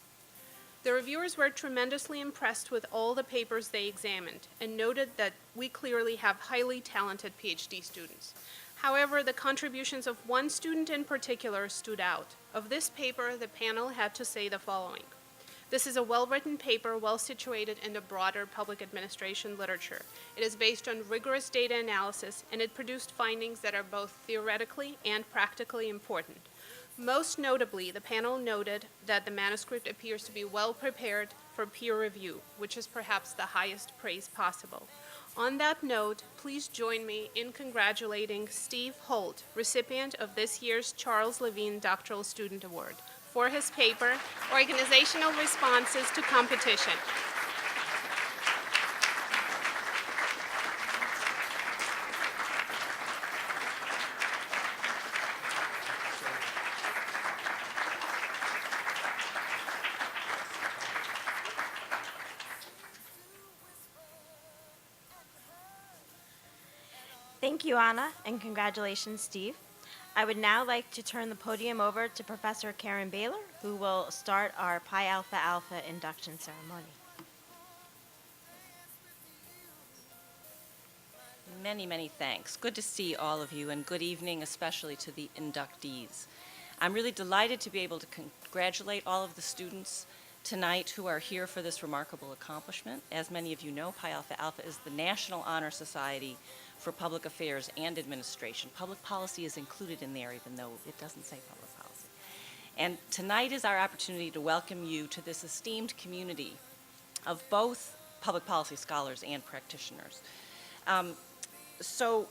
The reviewers were tremendously impressed with all the papers they examined and noted that we clearly have highly talented PhD students. However, the contributions of one student in particular stood out. Of this paper, the panel had to say the following. This is a well-written paper, well-situated in the broader public administration literature. It is based on rigorous data analysis, and it produced findings that are both theoretically and practically important. Most notably, the panel noted that the manuscript appears to be well prepared for peer review, which is perhaps the highest praise possible. On that note, please join me in congratulating Steve Holt, recipient of this year's Charles Levine Doctoral Student Award, for his paper, Organizational Responses to Competition. Thank you, Anna, and congratulations, Steve. I would now like to turn the podium over to Professor Karen Baylor, who will start our Pi Alpha Alpha induction ceremony. Many, many thanks. Good to see all of you, and good evening, especially to the inductees. I'm really delighted to be able to congratulate all of the students tonight who are here for this remarkable accomplishment. As many of you know, Pi Alpha Alpha is the National Honor Society for Public Affairs and Administration. Public policy is included in there, even though it doesn't say public policy. And tonight is our opportunity to welcome you to this esteemed community of both public policy scholars and practitioners. So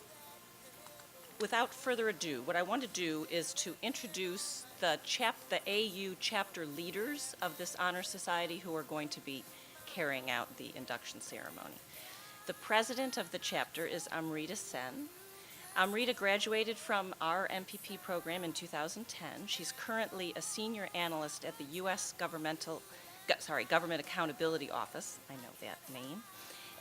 without further ado, what I want to do is to introduce the AU chapter leaders of this honor society who are going to be carrying out the induction ceremony. The president of the chapter is Amrita Sen. Amrita graduated from our MPP program in 2010. She's currently a senior analyst at the U.S. Government Accountability Office. I know that name.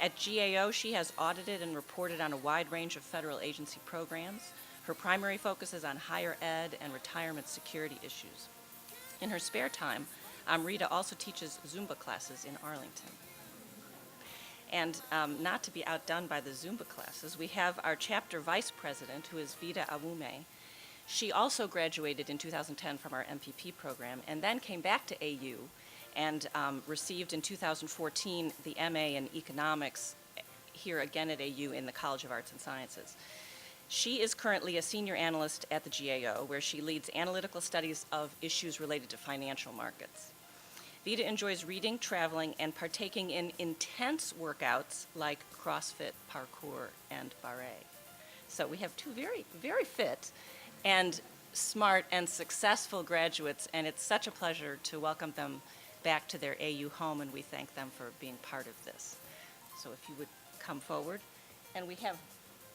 At GAO, she has audited and reported on a wide range of federal agency programs. Her primary focus is on higher ed and retirement security issues. In her spare time, Amrita also teaches Zumba classes in Arlington. And not to be outdone by the Zumba classes, we have our chapter vice president, who is Vida Awume. She also graduated in 2010 from our MPP program and then came back to AU and received in 2014 the MA in economics here again at AU in the College of Arts and Sciences. She is currently a senior analyst at the GAO, where she leads analytical studies of issues related to financial markets. Vida enjoys reading, traveling, and partaking in intense workouts like CrossFit, parkour, and barre. So we have two very, very fit and smart and successful graduates, and it's such a pleasure to welcome them back to their AU home, and we thank them for being part of this. So if you would come forward. And we have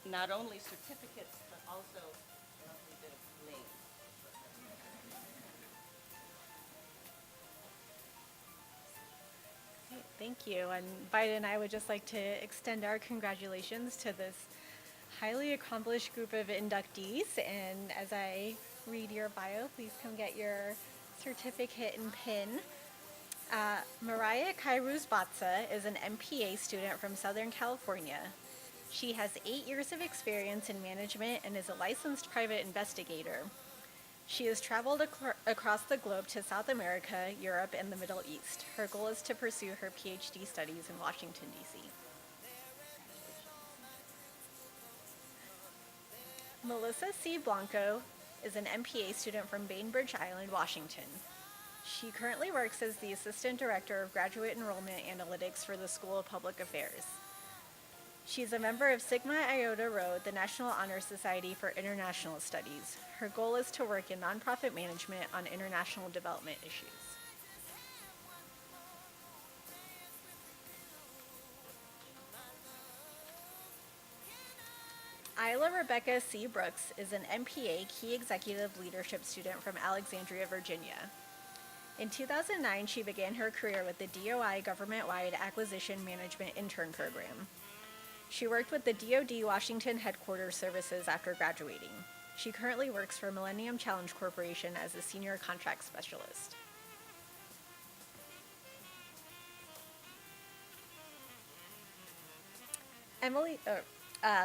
not only certificates, but also a lovely bit of bling. Great, thank you. And Vida and I would just like to extend our congratulations to this highly accomplished group of inductees. And as I read your bio, please come get your certificate and pin. Mariah Kairuz-Batza is an MPA student from Southern California. She has 8 years of experience in management and is a licensed private investigator. She has traveled across the globe to South America, Europe, and the Middle East. Her goal is to pursue her PhD studies in Washington, D.C. Melissa C. Blanco is an MPA student from Bainbridge Island, Washington. She currently works as the Assistant Director of Graduate Enrollment Analytics for the School of Public Affairs. She's a member of Sigma Iota Rho, the National Honor Society for International Studies. Her goal is to work in nonprofit management on international development issues. Isla Rebecca C. Brooks is an MPA Key Executive Leadership student from Alexandria, Virginia. In 2009, she began her career with the DOI Government-Wide Acquisition Management Intern Program. She worked with the DoD Washington Headquarters Services after graduating. She currently works for Millennium Challenge Corporation as a Senior Contract Specialist.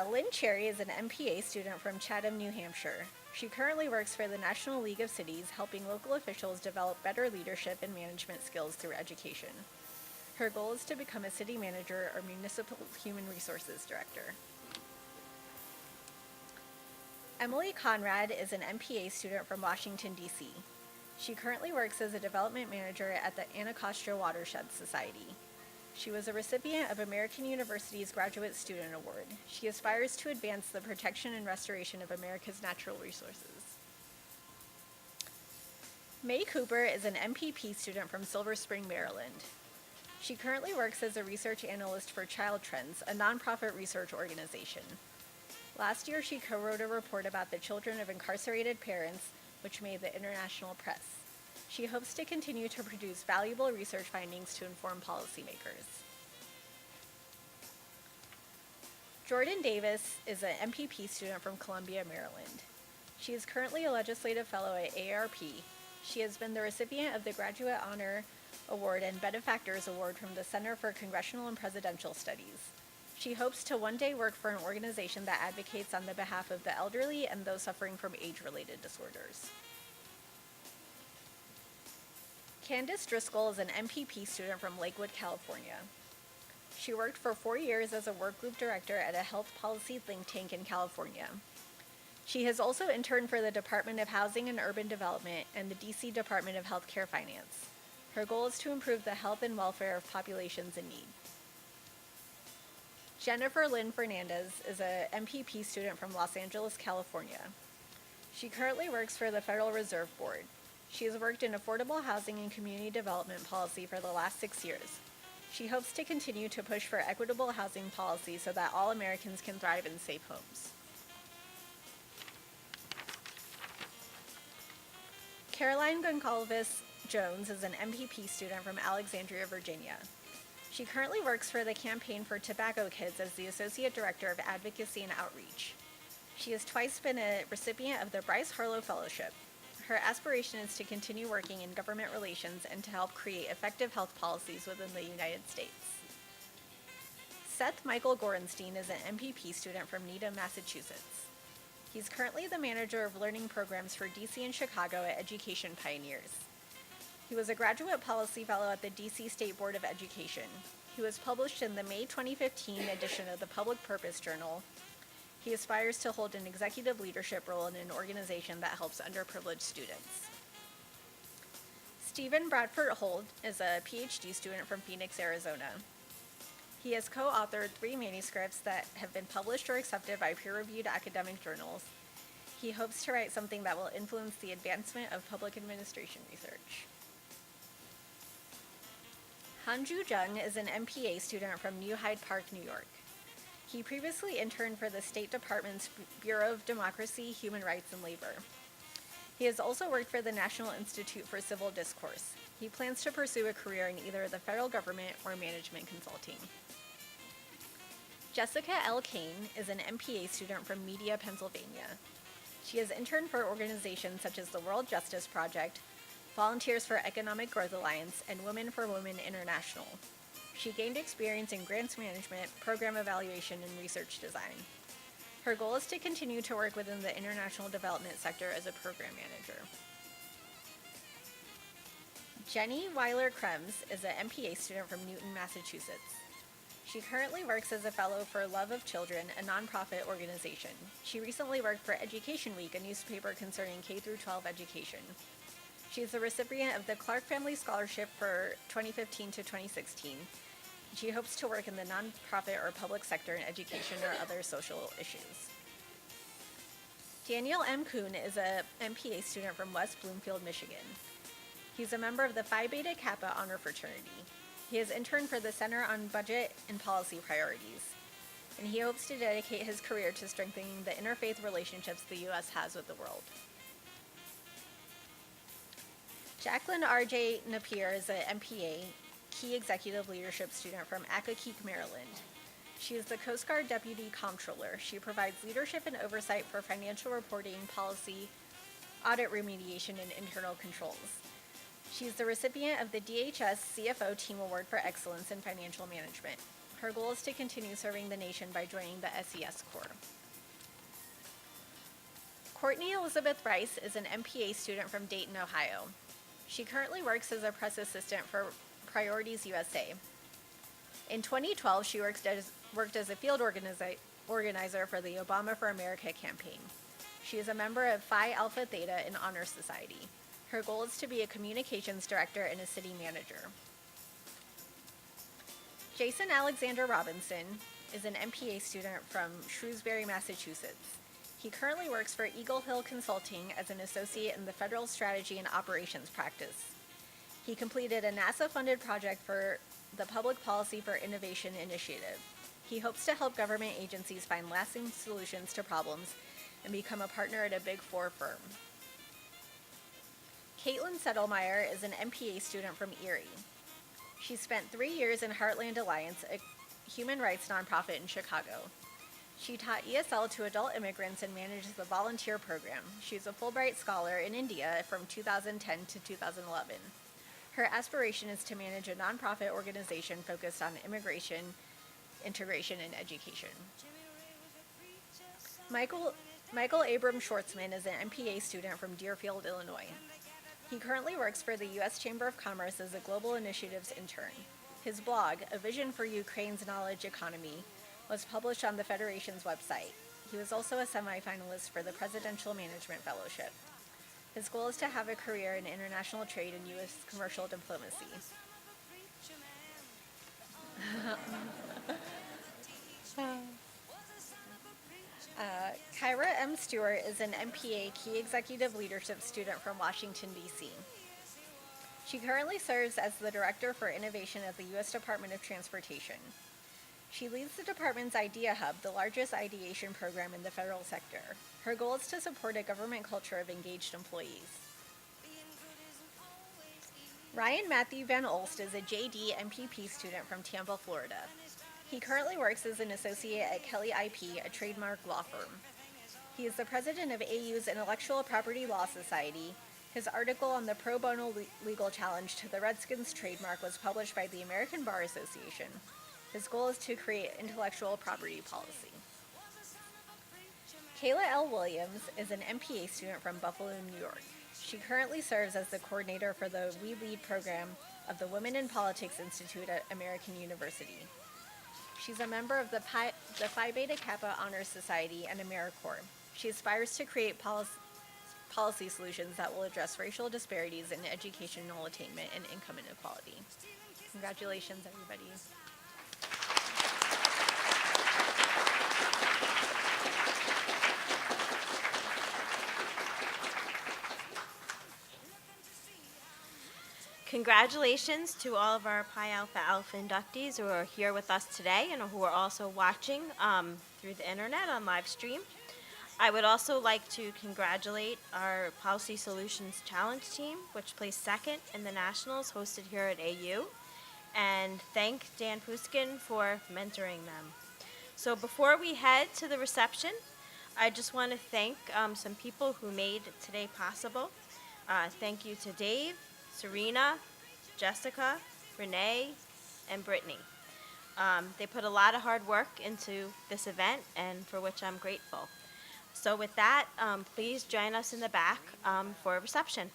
Lynn Cherry is an MPA student from Chatham, New Hampshire. She currently works for the National League of Cities, helping local officials develop better leadership and management skills through education. Her goal is to become a city manager or municipal human resources director. Emily Conrad is an MPA student from Washington, D.C. She currently works as a development manager at the Anacostia Watershed Society. She was a recipient of American University's Graduate Student Award. She aspires to advance the protection and restoration of America's natural resources. May Cooper is an MPP student from Silver Spring, Maryland. She currently works as a research analyst for Child Trends, a nonprofit research organization. Last year, she co-wrote a report about the children of incarcerated parents, which made the international press. She hopes to continue to produce valuable research findings to inform policymakers. Jordan Davis is an MPP student from Columbia, Maryland. She is currently a legislative fellow at ARP. She has been the recipient of the Graduate Honor Award and Benefactors Award from the Center for Congressional and Presidential Studies. She hopes to one day work for an organization that advocates on the behalf of the elderly and those suffering from age-related disorders. Candace Driscoll is an MPP student from Lakewood, California. She worked for 4 years as a work group director at a health policy think tank in California. She has also interned for the Department of Housing and Urban Development and the D.C. Department of Healthcare Finance. Her goal is to improve the health and welfare of populations in need. Jennifer Lynn Fernandez is a MPP student from Los Angeles, California. She currently works for the Federal Reserve Board. She has worked in affordable housing and community development policy for the last 6 years. She hopes to continue to push for equitable housing policy so that all Americans can thrive in safe homes. Caroline Goncalves Jones is an MPP student from Alexandria, Virginia. She currently works for the Campaign for Tobacco Kids as the Associate Director of Advocacy and Outreach. She has twice been a recipient of the Bryce Harlow Fellowship. Her aspiration is to continue working in government relations and to help create effective health policies within the United States. Seth Michael Gorenstein is an MPP student from Needham, Massachusetts. He's currently the manager of learning programs for DC and Chicago at Education Pioneers. He was a graduate policy fellow at the DC State Board of Education. He was published in the May 2015 edition of the Public Purpose Journal. He aspires to hold an executive leadership role in an organization that helps underprivileged students. Stephen Bradford Holt is a PhD student from Phoenix, Arizona. He has co-authored 3 manuscripts that have been published or accepted by peer-reviewed academic journals. He hopes to write something that will influence the advancement of public administration research. Hanju Jung is an MPA student from New Hyde Park, New York. He previously interned for the State Department's Bureau of Democracy, Human Rights, and Labor. He has also worked for the National Institute for Civil Discourse. He plans to pursue a career in either the federal government or management consulting. Jessica L. Kane is an MPA student from Media, Pennsylvania. She has interned for organizations such as the World Justice Project, Volunteers for Economic Growth Alliance, and Women for Women International. She gained experience in grants management, program evaluation, and research design. Her goal is to continue to work within the international development sector as a program manager. Jenny Weiler-Krems is an MPA student from Newton, Massachusetts. She currently works as a fellow for Love of Children, a nonprofit organization. She recently worked for Education Week, a newspaper concerning K-12 education. She is the recipient of the Clark Family Scholarship for 2015 to 2016. She hopes to work in the nonprofit or public sector in education or other social issues. Daniel M. Kuhn is a MPA student from West Bloomfield, Michigan. He's a member of the Phi Beta Kappa Honor Fraternity. He has interned for the Center on Budget and Policy Priorities, and he hopes to dedicate his career to strengthening the interfaith relationships the U.S. has with the world. Jacqueline R.J. Napier is an MPA, Key Executive Leadership student from Accokeek, Maryland. She is the Coast Guard Deputy Comptroller. She provides leadership and oversight for financial reporting, policy, audit remediation, and internal controls. She is the recipient of the DHS CFO Team Award for Excellence in Financial Management. Her goal is to continue serving the nation by joining the SES Corps. Courtney Elizabeth Rice is an MPA student from Dayton, Ohio. She currently works as a press assistant for Priorities USA. In 2012, she worked as a field organizer for the Obama for America campaign. She is a member of Phi Alpha Theta and Honor Society. Her goal is to be a communications director and a city manager. Jason Alexander Robinson is an MPA student from Shrewsbury, Massachusetts. He currently works for Eagle Hill Consulting as an associate in the Federal Strategy and Operations practice. He completed a NASA-funded project for the Public Policy for Innovation initiative. He hopes to help government agencies find lasting solutions to problems and become a partner at a Big Four firm. Caitlin Settlemeyer is an MPA student from Erie. She spent 3 years in Heartland Alliance, a human rights nonprofit in Chicago. She taught ESL to adult immigrants and manages the volunteer program. She's a Fulbright scholar in India from 2010 to 2011. Her aspiration is to manage a nonprofit organization focused on immigration, integration, and education. Michael Abram Schwartzman is an MPA student from Deerfield, Illinois. He currently works for the U.S. Chamber of Commerce as a Global Initiatives intern. His blog, A Vision for Ukraine's Knowledge Economy, was published on the Federation's website. He was also a semifinalist for the Presidential Management Fellowship. His goal is to have a career in international trade and U.S. commercial diplomacy. Kyra M. Stewart is an MPA Key Executive Leadership student from Washington, D.C. She currently serves as the Director for Innovation at the U.S. Department of Transportation. She leads the department's Idea Hub, the largest ideation program in the federal sector. Her goal is to support a government culture of engaged employees. Ryan Matthew Van Olst is a JD MPP student from Tampa, Florida. He currently works as an associate at Kelly IP, a trademark law firm. He is the president of AU's Intellectual Property Law Society. His article on the pro bono legal challenge to the Redskins trademark was published by the American Bar Association. His goal is to create intellectual property policy. Kayla L. Williams is an MPA student from Buffalo, New York. She currently serves as the coordinator for the We Lead program of the Women in Politics Institute at American University. She's a member of the Phi Beta Kappa Honor Society and AMIRKHANYAN. She aspires to create policy solutions that will address racial disparities in educational attainment and income inequality. Congratulations, everybody. Congratulations to all of our Pi Alpha Alpha inductees who are here with us today and who are also watching through the internet on live stream. I would also like to congratulate our Policy Solutions Challenge team, which placed second in the Nationals hosted here at AU, and thank Dan Puskin for mentoring them. So before we head to the reception, I just want to thank some people who made today possible. Thank you to Dave, Serena, Jessica, Renee, and Brittany. They put a lot of hard work into this event, and for which I'm grateful. So with that, please join us in the back for a reception.